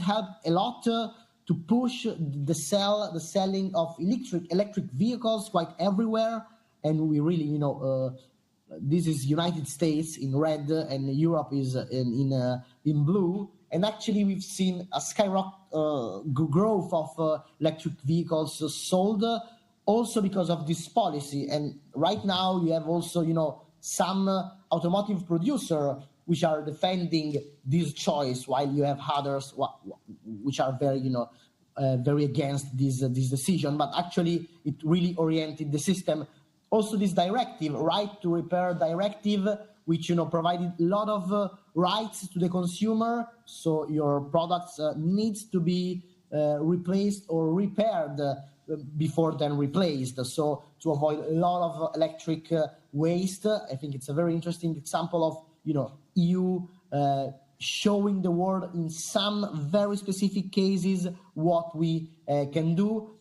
helped a lot to push the selling of electric vehicles quite everywhere, and we really this is United States in red and Europe is in blue, and actually we've seen a skyrocket growth of electric vehicles sold also because of this policy. And right now you have also some automotive producer which are defending this choice, while you have others which are very very against this decision. But actually it really oriented the system. Also this directive, right to repair directive, which provided a lot of rights to the consumer, so your products needs to be replaced or repaired before then replaced, so to avoid a lot of electric waste. I think it's a very interesting example of EU showing the world in some very specific cases what we can do.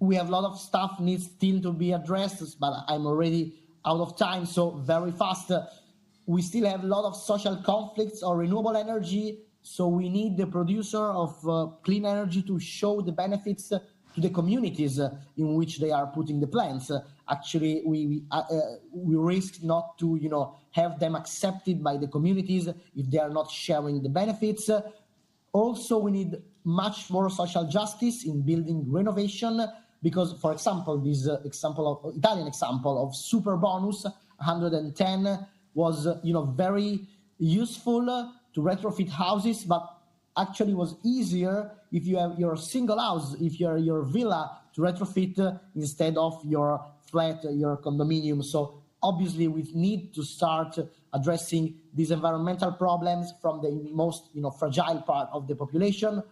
We have a lot of stuff needs still to be addressed, but I'm already out of time, so very fast. We still have a lot of social conflicts on renewable energy, so we need the producer of clean energy to show the benefits to the communities in which they are putting the plants. Actually, we risk not to have them accepted by the communities if they are not sharing the benefits. Also, we need much more social justice in building renovation. because, for example, this Italian example of super bonus 110 was very useful to retrofit houses, but actually was easier if you have your single house, if you're your villa, to retrofit instead of your flat, your condominium. So obviously we need to start addressing these environmental problems from the most fragile part of the population.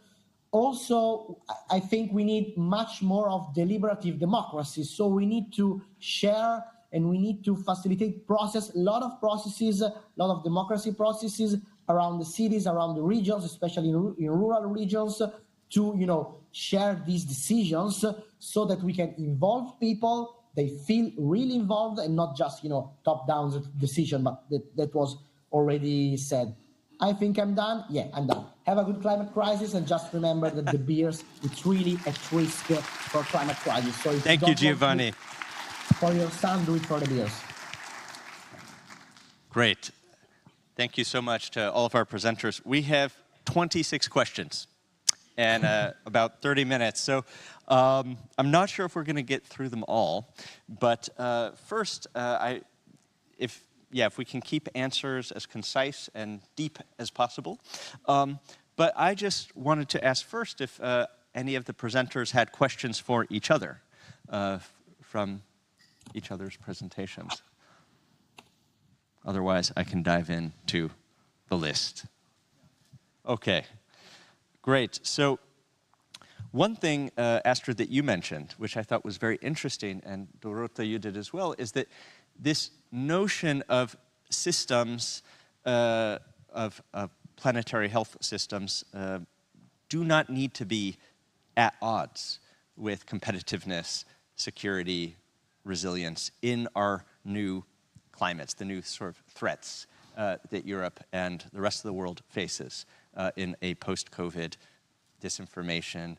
Also, I think we need much more of deliberative democracy. So we need to share and we need to facilitate a lot of processes, a lot of democracy processes around the cities, around the regions, especially in rural regions, to share these decisions so that we can involve people. They feel really involved and not just top-down decision, but that was already said. I think I'm done. Yeah, I'm done. Have a good climate crisis, and just remember that the beers, it's really at risk for climate crisis. So if Thank you, Giovanni. For your son, do it for the beers. Great. Thank you so much to all of our presenters. We have 26 questions and about 30 minutes. So I'm not sure if we're going to get through them all. But first, if we can keep answers as concise and deep as possible. But I just wanted to ask first if any of the presenters had questions for each other from each other's presentations. Otherwise, I can dive into the list. Okay, great. So one thing, Astrid, that you mentioned, which I thought was very interesting, and Dorota, you did as well, is that this notion of systems, of planetary health systems, do not need to be at odds with competitiveness, security, resilience in our new climates, the new sort of threats that Europe and the rest of the world faces in a post-COVID disinformation,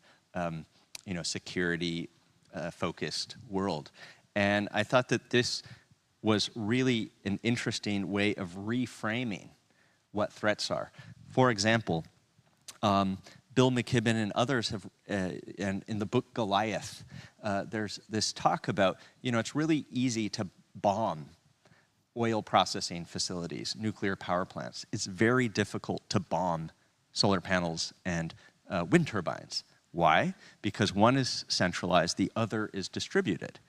security-focused world. And I thought that this was really an interesting way of reframing what threats are. For example, Bill McKibben and others have, and in the book Goliath, there's this talk about, it's really easy to bomb oil processing facilities, nuclear power plants. It's very difficult to bomb solar panels and wind turbines. Why? Because one is centralized, the other is distributed,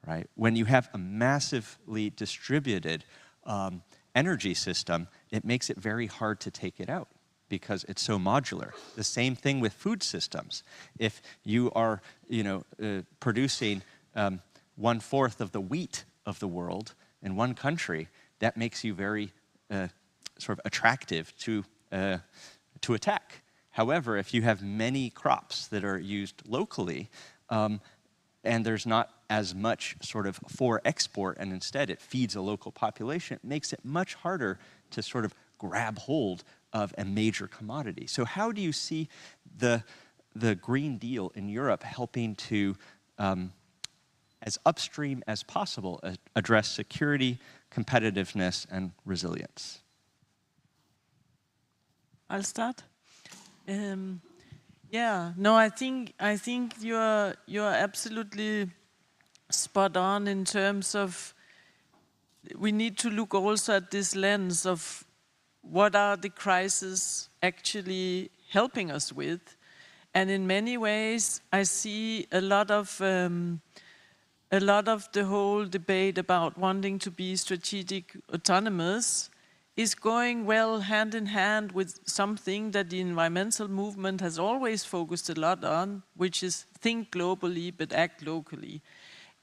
right? When you have a massively distributed energy system, it makes it very hard to take it out because it's so modular. The same thing with food systems. If you are, producing 1/4 of the wheat of the world in one country, that makes you very sort of attractive to attack. However, if you have many crops that are used locally, and there's not as much sort of for export, and instead it feeds a local population, it makes it much harder to sort of grab hold of a major commodity. So how do you see the Green Deal in Europe helping to, as upstream as possible, address security, competitiveness, and resilience? I'll start. I think you're absolutely spot on in terms of we need to look also at this lens of what are the crises actually helping us with. And in many ways, I see a lot of the whole debate about wanting to be strategic autonomous is going well hand in hand with something that the environmental movement has always focused a lot on, which is think globally but act locally.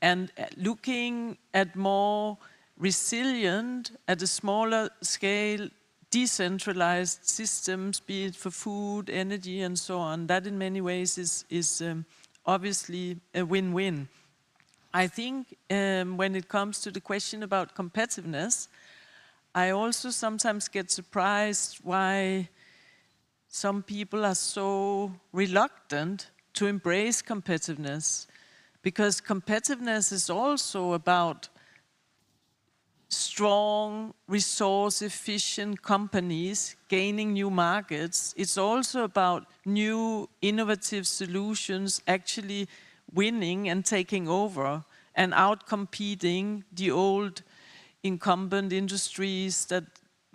And looking at more resilient, at a smaller scale, decentralized systems, be it for food, energy, and so on, that in many ways is obviously a win-win. I think when it comes to the question about competitiveness, I also sometimes get surprised why some people are so reluctant to embrace competitiveness, because competitiveness is also about strong, resource-efficient companies gaining new markets. It's also about new, innovative solutions actually winning and taking over and outcompeting the old incumbent industries that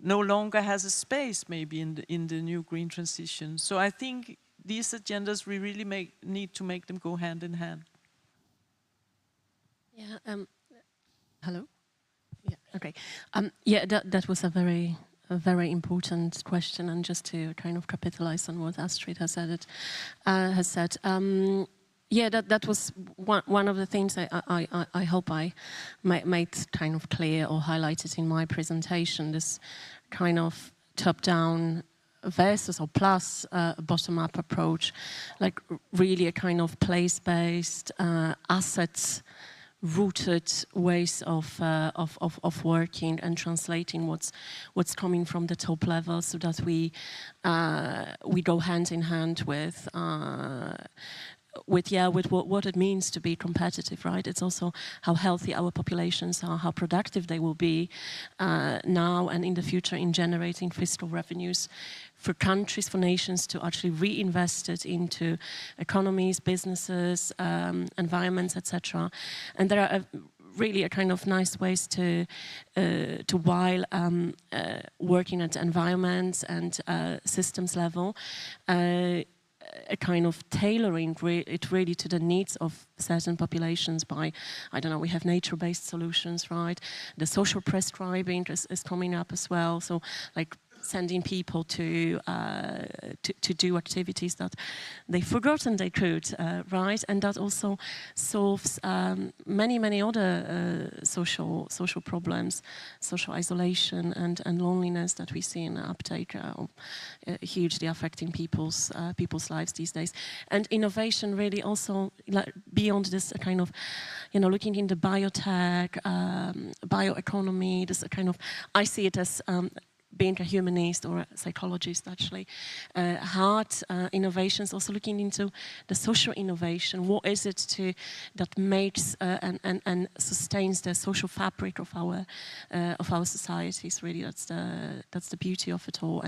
no longer has a space maybe in the new green transition. So I think these agendas, we really need to make them go hand in hand. Yeah, hello? Yeah, okay. Yeah, that was a very important question, and just to kind of capitalize on what Astrid has said, yeah, that was one of the things I hope I made kind of clear or highlighted in my presentation, this kind of top-down versus or plus bottom-up approach, like really a kind of place-based, assets-rooted ways of working and translating what's coming from the top level, so that we go hand in hand with what it means to be competitive, right? It's also how healthy our populations are, how productive they will be now and in the future in generating fiscal revenues for countries, for nations to actually reinvest it into economies, businesses, environments, etc. And there are really a kind of nice ways to while working at environments and systems level, a kind of tailoring it really to the needs of certain populations by, I don't know, we have nature-based solutions, right? The social prescribing is coming up as well. So like sending people to do activities that they forgotten they could, right? And that also solves many other social problems, social isolation and loneliness that we see in the uptake, hugely affecting people's lives these days. And innovation really also, like, beyond this kind of, looking into biotech, bioeconomy, this kind of, I see it as being a humanist or a psychologist, actually, hard innovations, also looking into the social innovation. What is it that makes and sustains the social fabric of our societies? Really, that's the beauty of it all.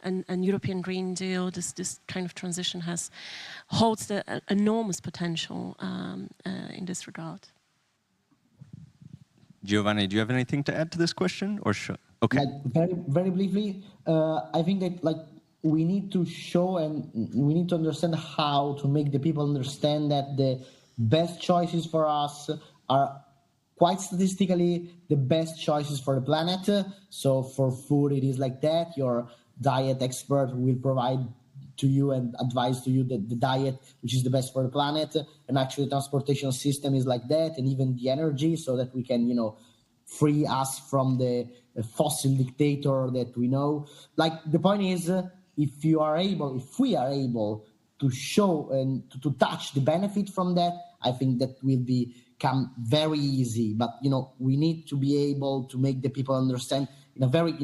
And European Green Deal, this kind of transition holds the enormous potential in this regard. Giovanni, do you have anything to add to this question, or should? Okay. Like very briefly, I think that we need to show and we need to understand how to make the people understand that the best choices for us are quite statistically the best choices for the planet. So for food, it is like that. Your diet expert will provide to you and advise to you that the diet which is the best for the planet, and actually the transportation system is like that, and even the energy, so that we can free us from the fossil dictator that we know. Like, the point is, if we are able to show and to touch the benefit from that, I think that will become very easy. But we need to be able to make the people understand in a very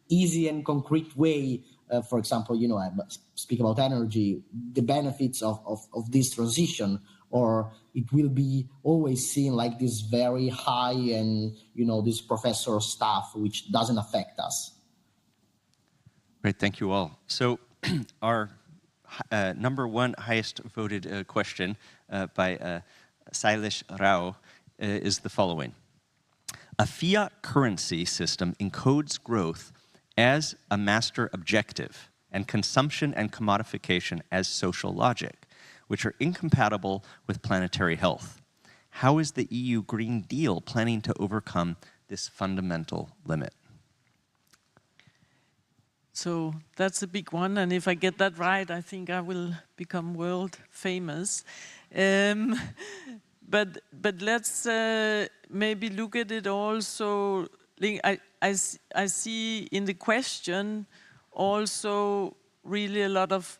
easy and concrete way. For example, I speak about energy, the benefits of this transition, or it will be always seen like this very high and, this professor stuff, which doesn't affect us. Great, thank you all. So our number one highest voted question by Sailesh Rao is the following. A fiat currency system encodes growth as a master objective and consumption and commodification as social logic, which are incompatible with planetary health. How is the EU Green Deal planning to overcome this fundamental limit? So that's a big one, and if I get that right, I think I will become world famous. But let's maybe look at it also. I see in the question also really a lot of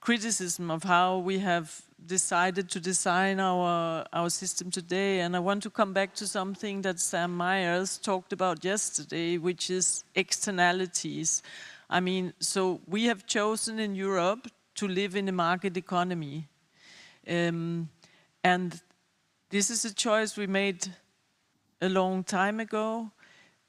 criticism of how we have decided to design our system today. And I want to come back to something that Sam Myers talked about yesterday, which is externalities. I mean, so we have chosen in Europe to live in a market economy. And this is a choice we made a long time ago.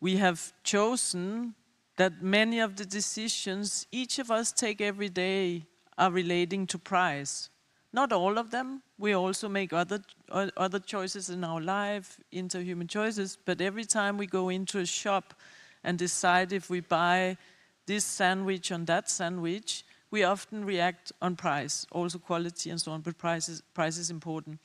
We have chosen that many of the decisions each of us take every day are relating to price. Not all of them, we also make other choices in our life, interhuman choices, but every time we go into a shop and decide if we buy this sandwich on that sandwich, we often react on price, also quality and so on, but price is important.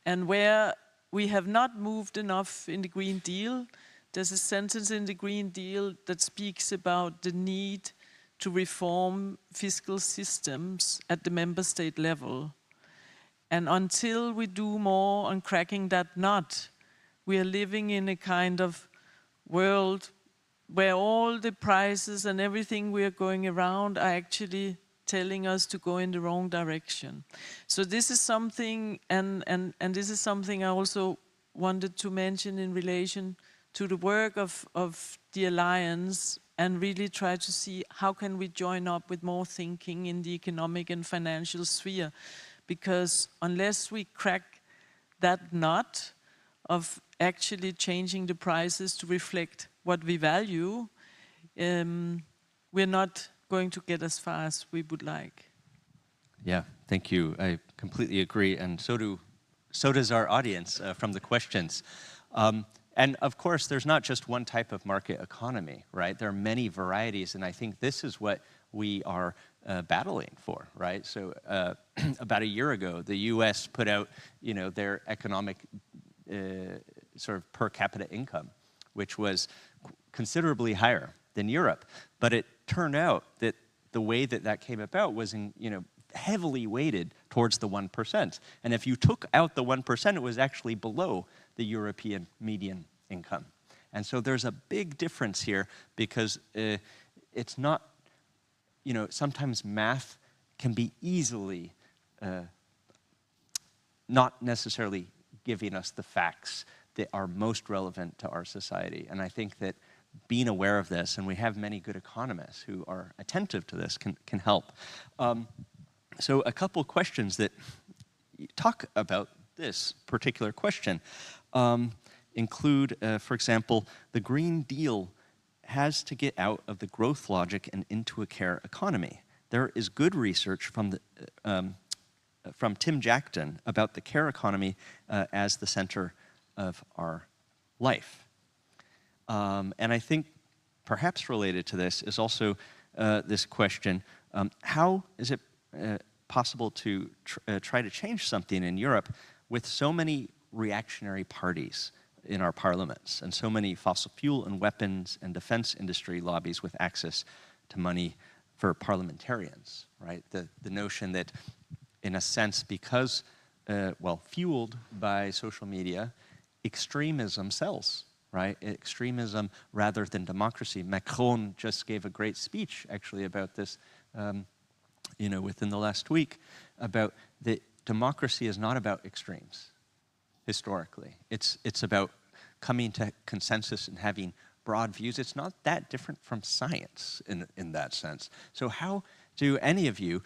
And where we have not moved enough in the Green Deal, there's a sentence in the Green Deal that speaks about the need to reform fiscal systems at the member state level. And until we do more on cracking that nut, we are living in a kind of world where all the prices and everything we are going around are actually telling us to go in the wrong direction. So this is something, and this is something I also wanted to mention in relation to the work of the Alliance, and really try to see how can we join up with more thinking in the economic and financial sphere. Because unless we crack that nut of actually changing the prices to reflect what we value, we're not going to get as far as we would like. Yeah, thank you. I completely agree, and so does our audience from the questions. And of course, there's not just one type of market economy, right? There are many varieties, and I think this is what we are battling for, right? So about a year ago, the U.S. put out, their economic sort of per capita income, which was considerably higher than Europe. But it turned out that the way that came about was heavily weighted towards the 1%. And if you took out the 1%, it was actually below the European median income. And so there's a big difference here, because it's not, sometimes math can be easily not necessarily giving us the facts that are most relevant to our society. And I think that being aware of this, and we have many good economists who are attentive to this, can help. So a couple questions that talk about this particular question include, for example, the Green Deal has to get out of the growth logic and into a care economy. There is good research from Tim Jackton about the care economy as the center of our life. And I think perhaps related to this is also this question, how is it possible to try to change something in Europe with so many reactionary parties in our parliaments and so many fossil fuel and weapons and defense industry lobbies with access to money for parliamentarians, right? The notion that, in a sense, because, fueled by social media, extremism sells, right? Extremism rather than democracy. Macron just gave a great speech, actually, about this, within the last week, about that democracy is not about extremes, historically. It's about coming to consensus and having broad views. It's not that different from science in that sense. So how do any of you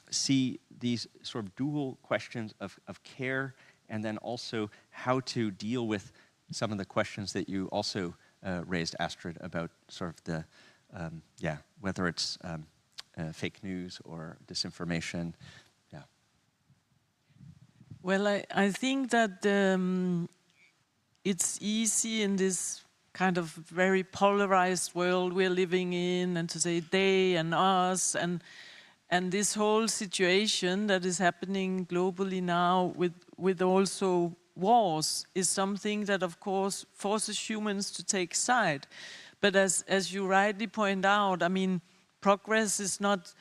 see these sort of dual questions of care, and then also how to deal with some of the questions that you also raised, Astrid, about sort of the, whether it's fake news or disinformation? Yeah. Well, I think that it's easy in this kind of very polarized world we're living in, and to say they and us, and this whole situation that is happening globally now with also wars is something that, of course, forces humans to take side. But as you rightly point out, I mean, progress is not,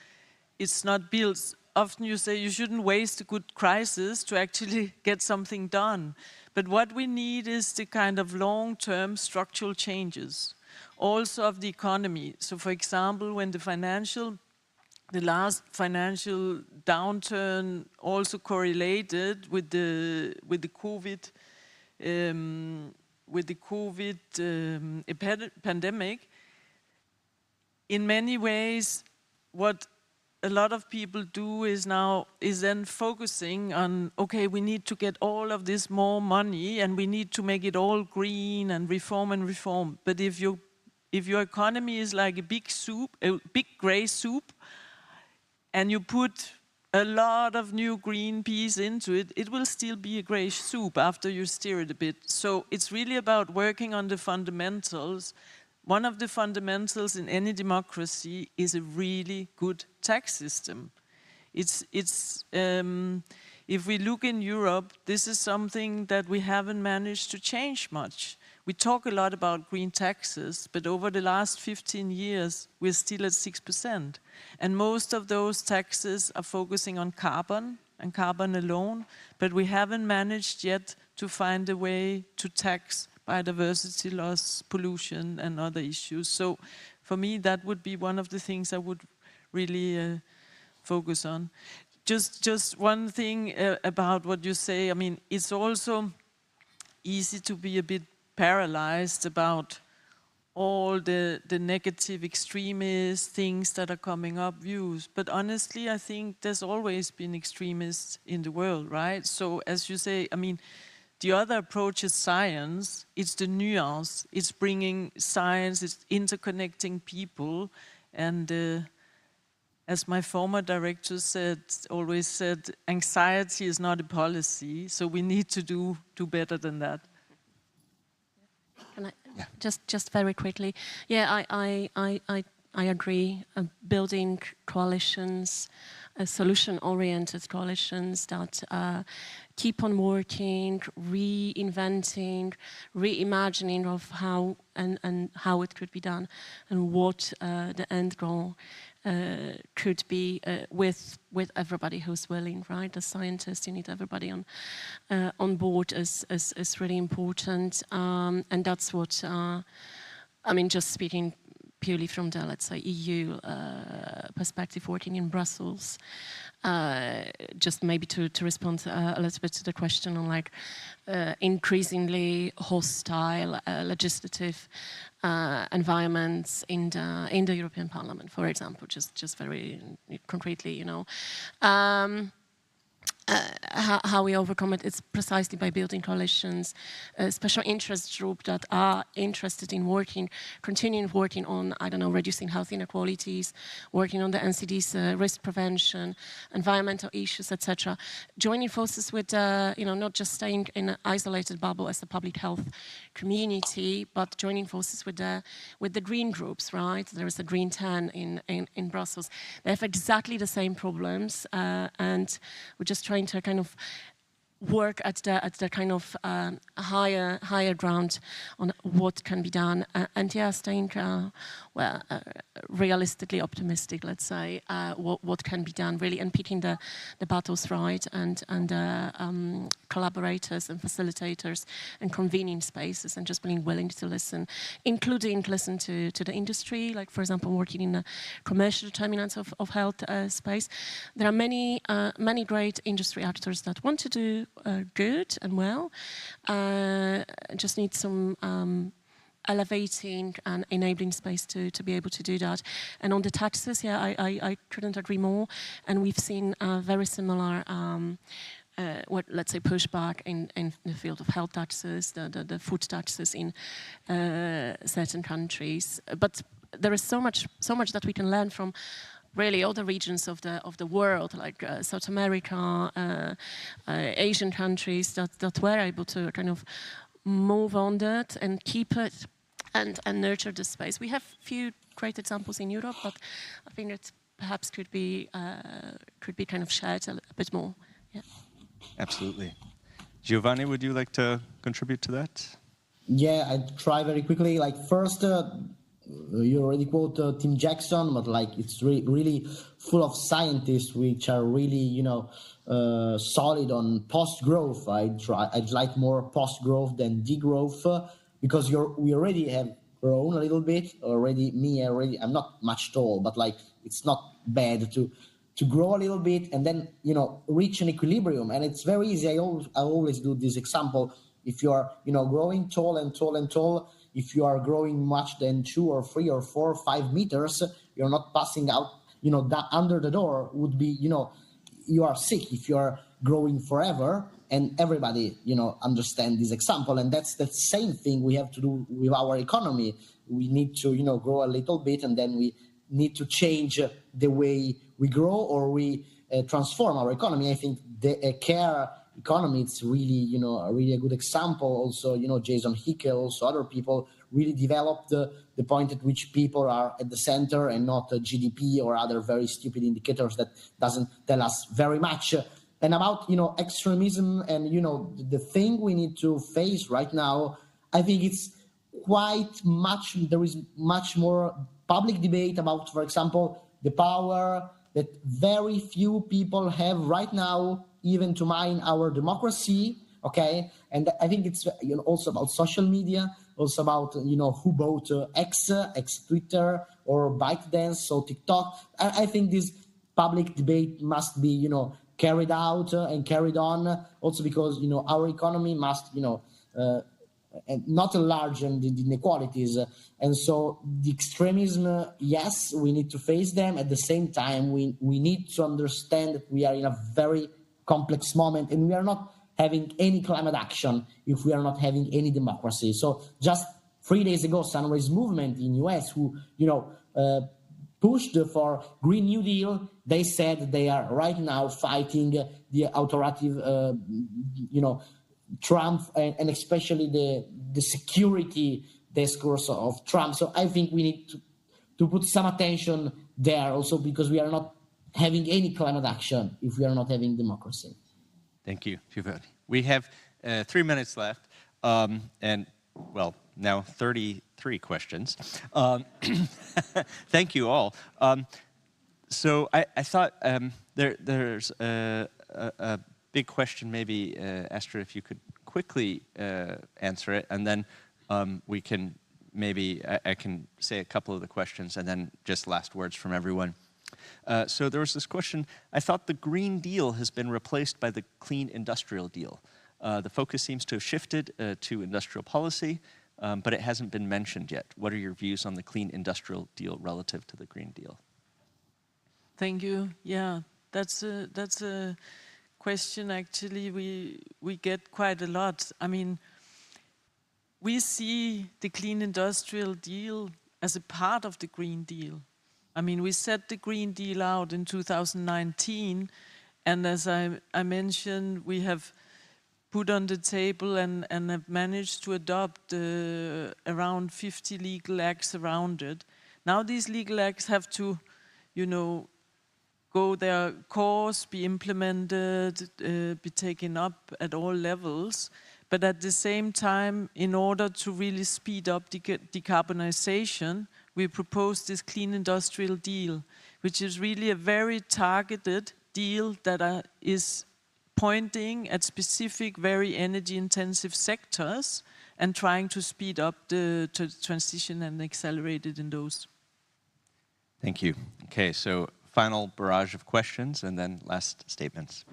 it's not built. Often you say you shouldn't waste a good crisis to actually get something done. But what we need is the kind of long-term structural changes, also of the economy. So, for example, when the last financial downturn also correlated with the COVID pandemic, in many ways, what a lot of people do is then focusing on, okay, we need to get all of this more money and we need to make it all green and reform. But if your economy is like a big soup, a big gray soup, and you put a lot of new green peas into it, it will still be a grey soup after you stir it a bit. So it's really about working on the fundamentals. One of the fundamentals in any democracy is a really good tax system. If we look in Europe, this is something that we haven't managed to change much. We talk a lot about green taxes, but over the last 15 years, we're still at 6%. And most of those taxes are focusing on carbon and carbon alone, but we haven't managed yet to find a way to tax biodiversity loss, pollution, and other issues. So for me, that would be one of the things I would really focus on. Just one thing about what you say. I mean, it's also easy to be a bit paralyzed about all the negative extremist things that are coming up, views. But honestly, I think there's always been extremists in the world, right? So as you say, I mean, the other approach is science. It's the nuance. It's bringing science. It's interconnecting people. And as my former director always said, anxiety is not a policy. So we need to do better than that. Can I just very quickly? Yeah, I agree. Building coalitions, solution-oriented coalitions that keep on working, reinventing, reimagining of how and how it could be done, and what the end goal could be with everybody who's willing, right? As scientists, you need everybody on board is really important, and that's what I mean. Just speaking purely from the, let's say, EU perspective, working in Brussels, just maybe to respond a little bit to the question on like increasingly hostile legislative environments in the European Parliament, for example, just very concretely, you know. How we overcome it, it's precisely by building coalitions, special interest groups that are interested in continuing working on, I don't know, reducing health inequalities, working on the NCD's risk prevention, environmental issues, etc. Joining forces with, you know, not just staying in an isolated bubble as a public health community, but joining forces with the green groups, right? There is a Green 10 in Brussels. They have exactly the same problems, and we're just trying to kind of work at the kind of higher ground on what can be done, and yeah, staying realistically optimistic, let's say, what can be done really, and picking the battles right, and collaborators and facilitators and convening spaces, and just being willing to listen, including listen to the industry, like for example working in the commercial determinants of health space. There are many great industry actors that want to do good and well, just need some elevating and enabling space to be able to do that. And on the taxes, yeah, I couldn't agree more. And we've seen very similar, let's say, pushback in the field of health taxes, the food taxes in certain countries. But there is so much that we can learn from really all the regions of the world, like South America, Asian countries that were able to kind of move on that and keep it and nurture the space. We have few great examples in Europe, but I think it perhaps could be kind of shared a bit more. Yeah. Absolutely. Giovanni, would you like to contribute to that? Yeah, I'd try very quickly. Like first, you already quote Tim Jackson, but like it's really full of scientists which are really, solid on post-growth. I'd like more post-growth than degrowth, because we already have grown a little bit already. I'm not much tall, but like it's not bad to grow a little bit and then reach an equilibrium. And it's very easy. I always do this example. If you are growing tall and tall and tall, if you are growing much than 2 or 3 or 4 or 5 meters, you're not passing out, that under the door would be, you are sick if you are growing forever. And everybody, understand this example. And that's the same thing we have to do with our economy. We need to, grow a little bit, and then we need to change the way we grow, or we transform our economy. I think the care economy, it's really, a good example. Also, Jason Hickel, also other people really developed the point at which people are at the center and not GDP or other very stupid indicators that doesn't tell us very much. And about, extremism and, the thing we need to face right now, I think it's there is much more public debate about, for example, the power that very few people have right now, even to mine our democracy, okay? And I think it's also about social media, also about, who bought X Twitter, or ByteDance, so TikTok. I think this public debate must be, carried out and carried on, also because, our economy must, and not enlarging the inequalities. And so the extremism, yes, we need to face them. At the same time, we need to understand that we are in a very complex moment, and we are not having any climate action if we are not having any democracy. So just 3 days ago, Sunrise Movement in US, who, pushed for Green New Deal, they said they are right now fighting the authoritative, Trump, and especially the security discourse of Trump. So I think we need to put some attention there also, because we are not having any climate action if we are not having democracy. Thank you, Giovanni. We have 3 minutes left, and, well, now 33 questions. Thank you all. So I thought there's a big question, maybe, Astrid, if you could quickly answer it, and then we can maybe, I can say a couple of the questions, and then just last words from everyone. So there was this question: I thought the Green Deal has been replaced by the Clean Industrial Deal. The focus seems to have shifted to industrial policy, but it hasn't been mentioned yet. What are your views on the Clean Industrial Deal relative to the Green Deal? Thank you. Yeah, that's a question actually we get quite a lot. I mean, we see the Clean Industrial Deal as a part of the Green Deal. I mean, we set the Green Deal out in 2019, and as I mentioned, we have put on the table and have managed to adopt around 50 legal acts around it. Now these legal acts have to, go their course, be implemented, be taken up at all levels. But at the same time, in order to really speed up decarbonization, we propose this Clean Industrial Deal, which is really a very targeted deal that is pointing at specific, very energy-intensive sectors and trying to speed up the transition and accelerate it in those. Thank you. Okay, so final barrage of questions and then last statements.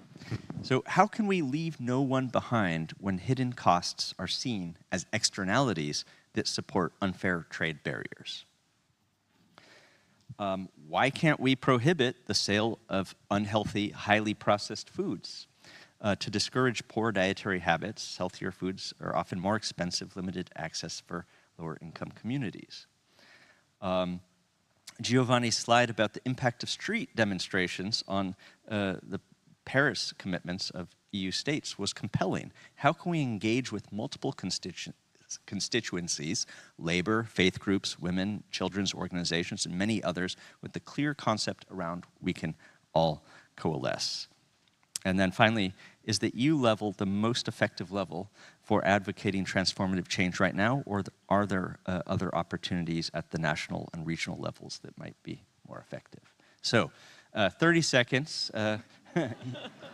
So how can we leave no one behind when hidden costs are seen as externalities that support unfair trade barriers? Why can't we prohibit the sale of unhealthy, highly processed foods? To discourage poor dietary habits, healthier foods are often more expensive, limited access for lower income communities. Giovanni's slide about the impact of street demonstrations on the Paris commitments of EU states was compelling. How can we engage with multiple constituencies, labor, faith groups, women, children's organizations, and many others, with the clear concept around we can all coalesce? And then finally, is the EU level the most effective level for advocating transformative change right now, or are there other opportunities at the national and regional levels that might be more effective? So, 30 seconds,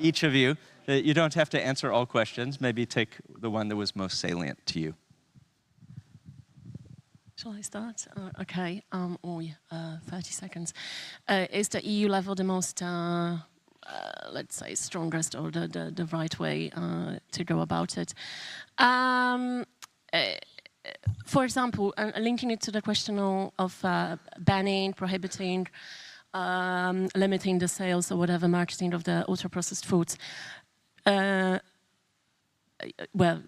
each of you. You don't have to answer all questions. Maybe take the one that was most salient to you. Shall I start? Okay, 30 seconds. Is the EU level the most, let's say, strongest or the right way to go about it? For example, linking it to the question of banning, prohibiting, limiting the sales or whatever marketing of the ultra-processed foods. well,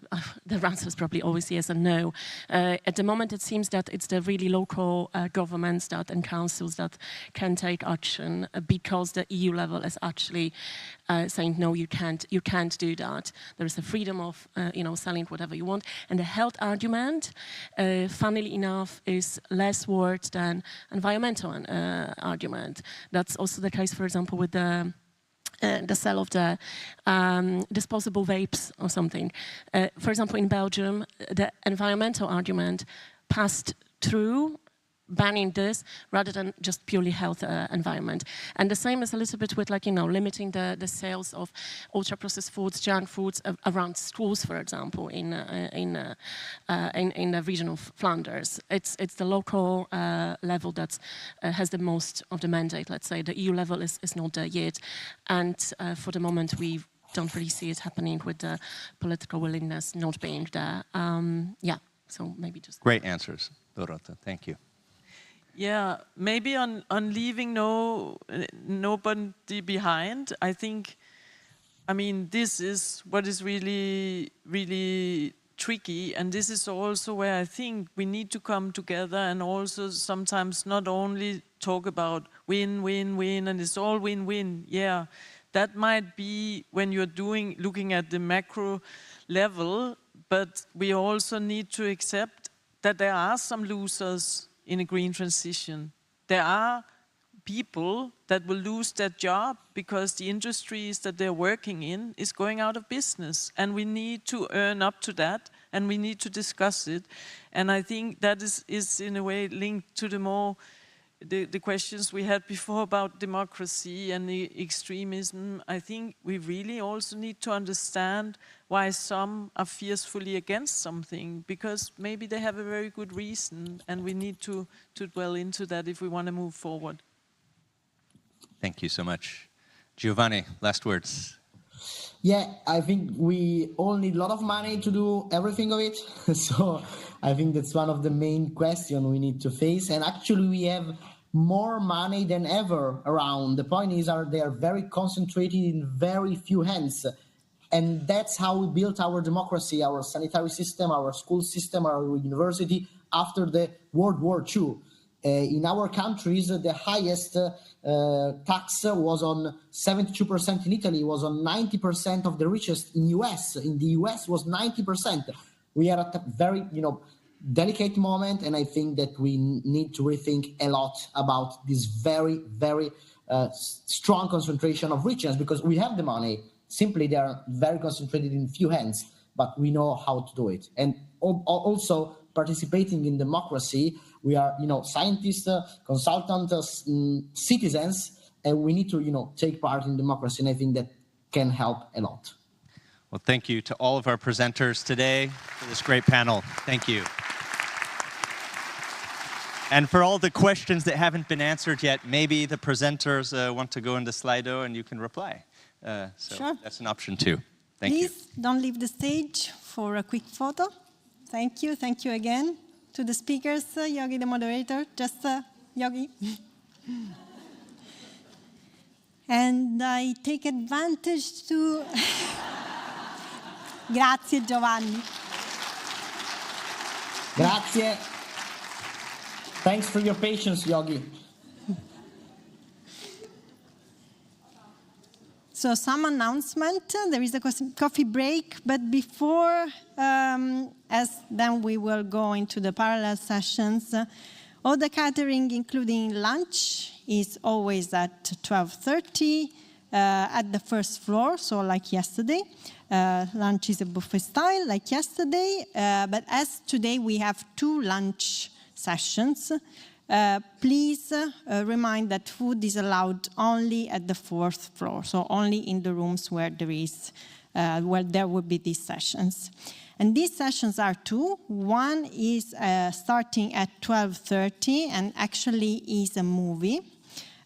the answer is probably always yes and no. At the moment, it seems that it's the really local governments that and councils that can take action because the EU level is actually saying no, you can't do that. There is a freedom of selling whatever you want, and the health argument, funnily enough, is less words than environmental argument. That's also the case, for example, with the sale of the disposable vapes or something. For example, in Belgium, the environmental argument passed through banning this rather than just purely health environment. And the same is a little bit with limiting the sales of ultra-processed foods, junk foods around schools, for example, in the region of Flanders. It's the local level that has the most of the mandate, let's say. The EU level is not there yet. And for the moment, we don't really see it happening with the political willingness not being there. So maybe just... Great answers, Dorota. Thank you. Yeah, maybe on leaving nobody behind, I think, this is what is really, really tricky. And this is also where I think we need to come together and also sometimes not only talk about win, win, win, and it's all win-win. Yeah, that might be when you're looking at the macro level, but we also need to accept that there are some losers in a green transition. There are people that will lose their job because the industries that they're working in is going out of business. And we need to earn up to that, and we need to discuss it. And I think that is in a way linked to the questions we had before about democracy and the extremism. I think we really also need to understand why some are fiercely against something, because maybe they have a very good reason, and we need to dwell into that if we want to move forward. Thank you so much. Giovanni, last words. Yeah, I think we all need a lot of money to do everything of it. So I think that's one of the main questions we need to face. And actually we have more money than ever around. The point is they are very concentrated in very few hands. And that's how we built our democracy, our sanitary system, our school system, our university after the World War II. In our countries, the highest tax was on 72% in Italy, was on 90% of the richest in US. In the US was 90%. We are at a very, delicate moment, and I think that we need to rethink a lot about this very, very strong concentration of richness, because we have the money. Simply, they are very concentrated in few hands, but we know how to do it. And also participating in democracy, we are, scientists, consultants, citizens, and we need to, take part in democracy. And I think that can help a lot. Well, thank you to all of our presenters today for this great panel. Thank you. And for all the questions that haven't been answered yet, maybe the presenters want to go into Slido and you can reply. Sure. That's an option too. Thank you. Please don't leave the stage for a quick photo. Thank you. Thank you again to the speakers, Yogi, the moderator, just Yogi. And I take advantage to... Grazie, Giovanni. Grazie. Thanks for your patience, Yogi. So some announcement, there is a coffee break, but before, as then we will go into the parallel sessions, all the catering, including lunch, is always at 12:30 at the first floor, so like yesterday. Lunch is a buffet style, like yesterday, but as today we have 2 lunch sessions, please remind that food is allowed only at the 4th floor, so only in the rooms where there will be these sessions. And these sessions are 2. One is starting at 12:30 and actually is a movie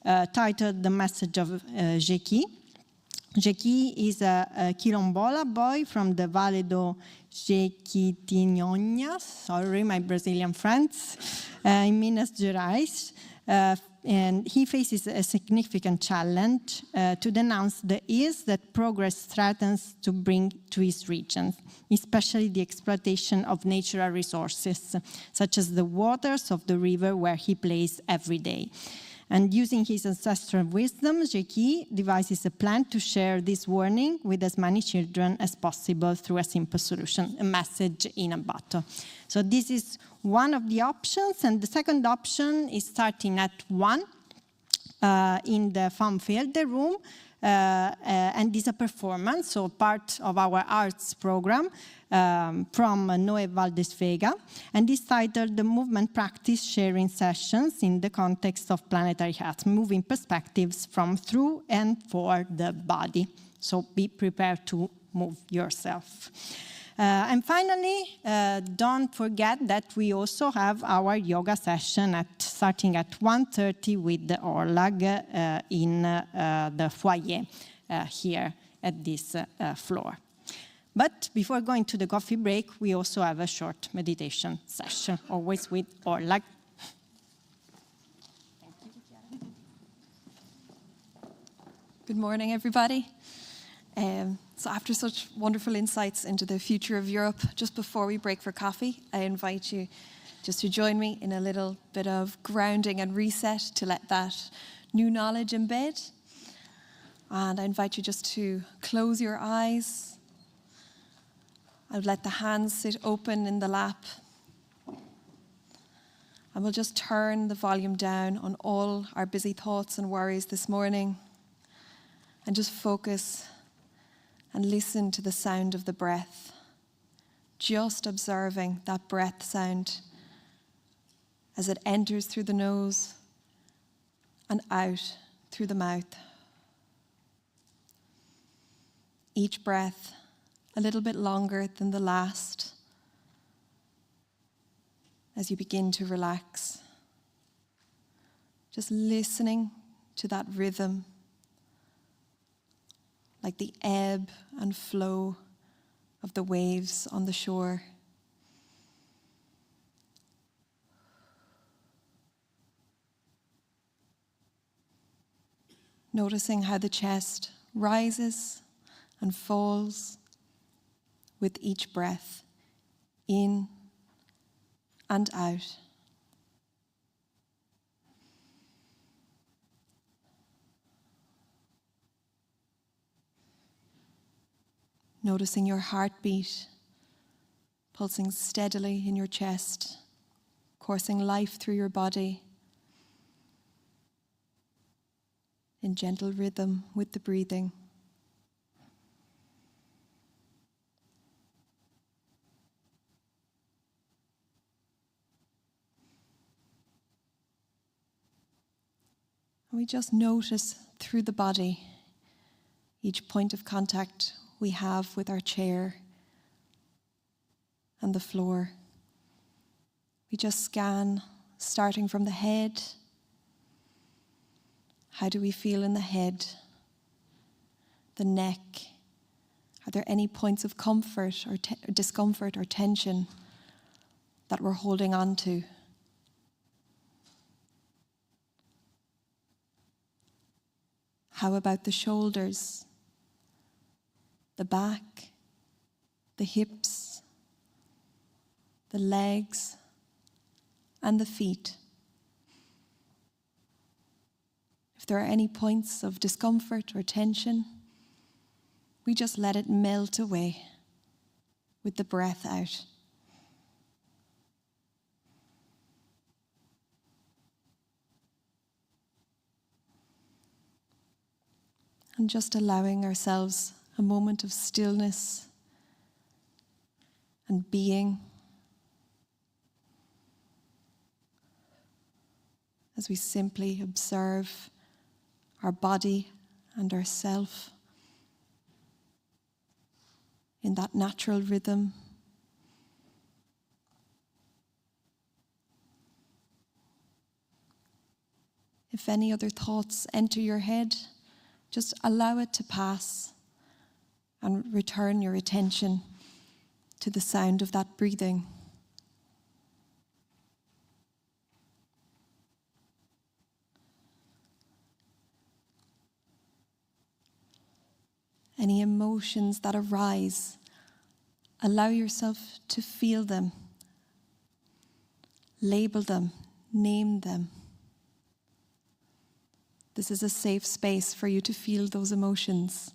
titled The Message of Jequi. Jequi is a Quilombola boy from the Vale do Jequitinhonha, sorry, my Brazilian friends, in Minas Gerais, and he faces a significant challenge to denounce the ills that progress threatens to bring to his region, especially the exploitation of natural resources, such as the waters of the river where he plays every day. And using his ancestral wisdom, Yogi devises a plan to share this warning with as many children as possible through a simple solution, a message in a bottle. So this is one of the options, and the second option is starting at 1 in the Fanfelde room, and is a performance, so part of our arts program from Noé Valdesvega, and is titled The Movement Practice Sharing Sessions in the Context of Planetary Health, Moving Perspectives from Through and For the Body. So be prepared to move yourself. And finally, don't forget that we also have our yoga session starting at 1:30 with the Orlag in the foyer here at this floor. But before going to the coffee break, we also have a short meditation session, always with Orlag. Good morning, everybody. So after such wonderful insights into the future of Europe, just before we break for coffee, I invite you just to join me in a little bit of grounding and reset to let that new knowledge embed. And I invite you just to close your eyes. I would let the hands sit open in the lap. And we'll just turn the volume down on all our busy thoughts and worries this morning and just focus and listen to the sound of the breath, just observing that breath sound as it enters through the nose and out through the mouth. Each breath a little bit longer than the last as you begin to relax. Just listening to that rhythm, like the ebb and flow of the waves on the shore. Noticing how the chest rises and falls with each breath, in and out. Noticing your heartbeat pulsing steadily in your chest, coursing life through your body in gentle rhythm with the breathing. And we just notice through the body each point of contact we have with our chair and the floor. We just scan, starting from the head. How do we feel in the head, the neck? Are there any points of comfort or discomfort or tension that we're holding on to? How about the shoulders, the back, the hips, the legs, and the feet? If there are any points of discomfort or tension, we just let it melt away with the breath out. And just allowing ourselves a moment of stillness and being as we simply observe our body and ourself in that natural rhythm. If any other thoughts enter your head, just allow it to pass and return your attention to the sound of that breathing. emotions that arise. Allow yourself to feel them. Label them. Name them. This is a safe space for you to feel those emotions.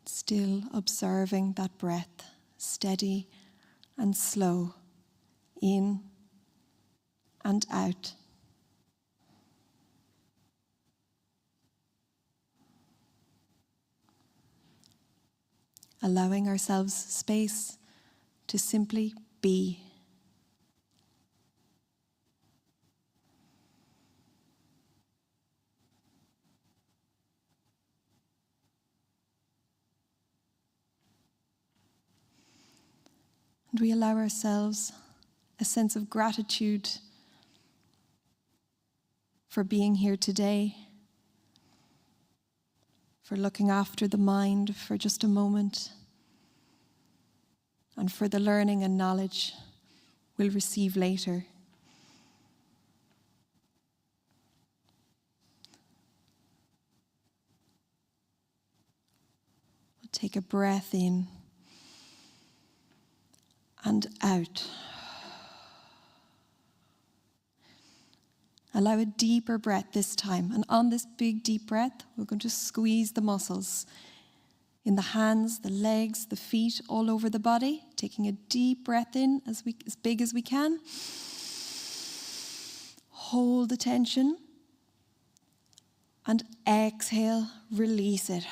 Still observing that breath, steady and slow, in and out. Allowing ourselves space to simply be. And we allow ourselves a sense of gratitude for being here today, for looking after the mind for just a moment, and for the learning and knowledge we'll receive later. We'll take a breath in and out. Allow a deeper breath this time. And on this big deep breath, we're going to squeeze the muscles in the hands, the legs, the feet, all over the body. Taking a deep breath in as big as we can. Hold the tension. And exhale, release it.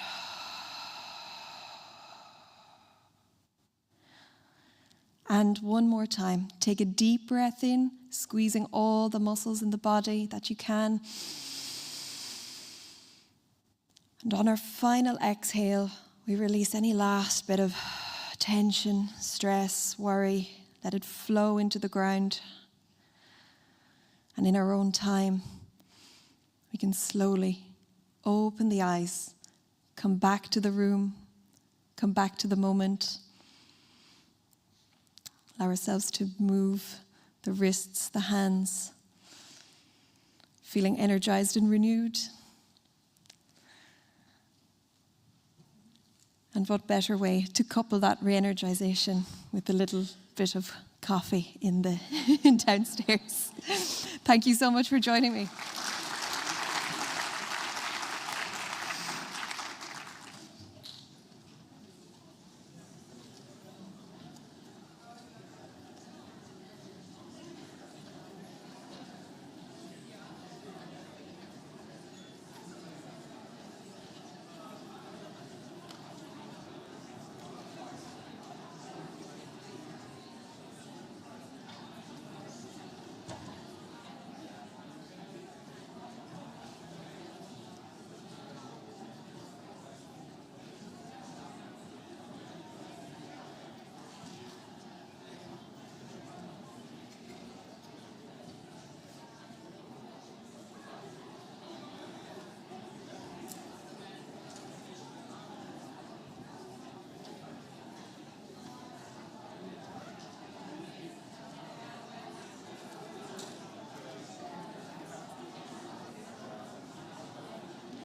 And one more time, take a deep breath in, squeezing all the muscles in the body that you can. And on our final exhale, we release any last bit of tension, stress, worry. Let it flow into the ground. And in our own time, we can slowly open the eyes, come back to the room, come back to the moment. Allow ourselves to move the wrists, the hands, feeling energized and renewed. And what better way to couple that re-energization with a little bit of coffee in the downstairs. Thank you so much for joining me.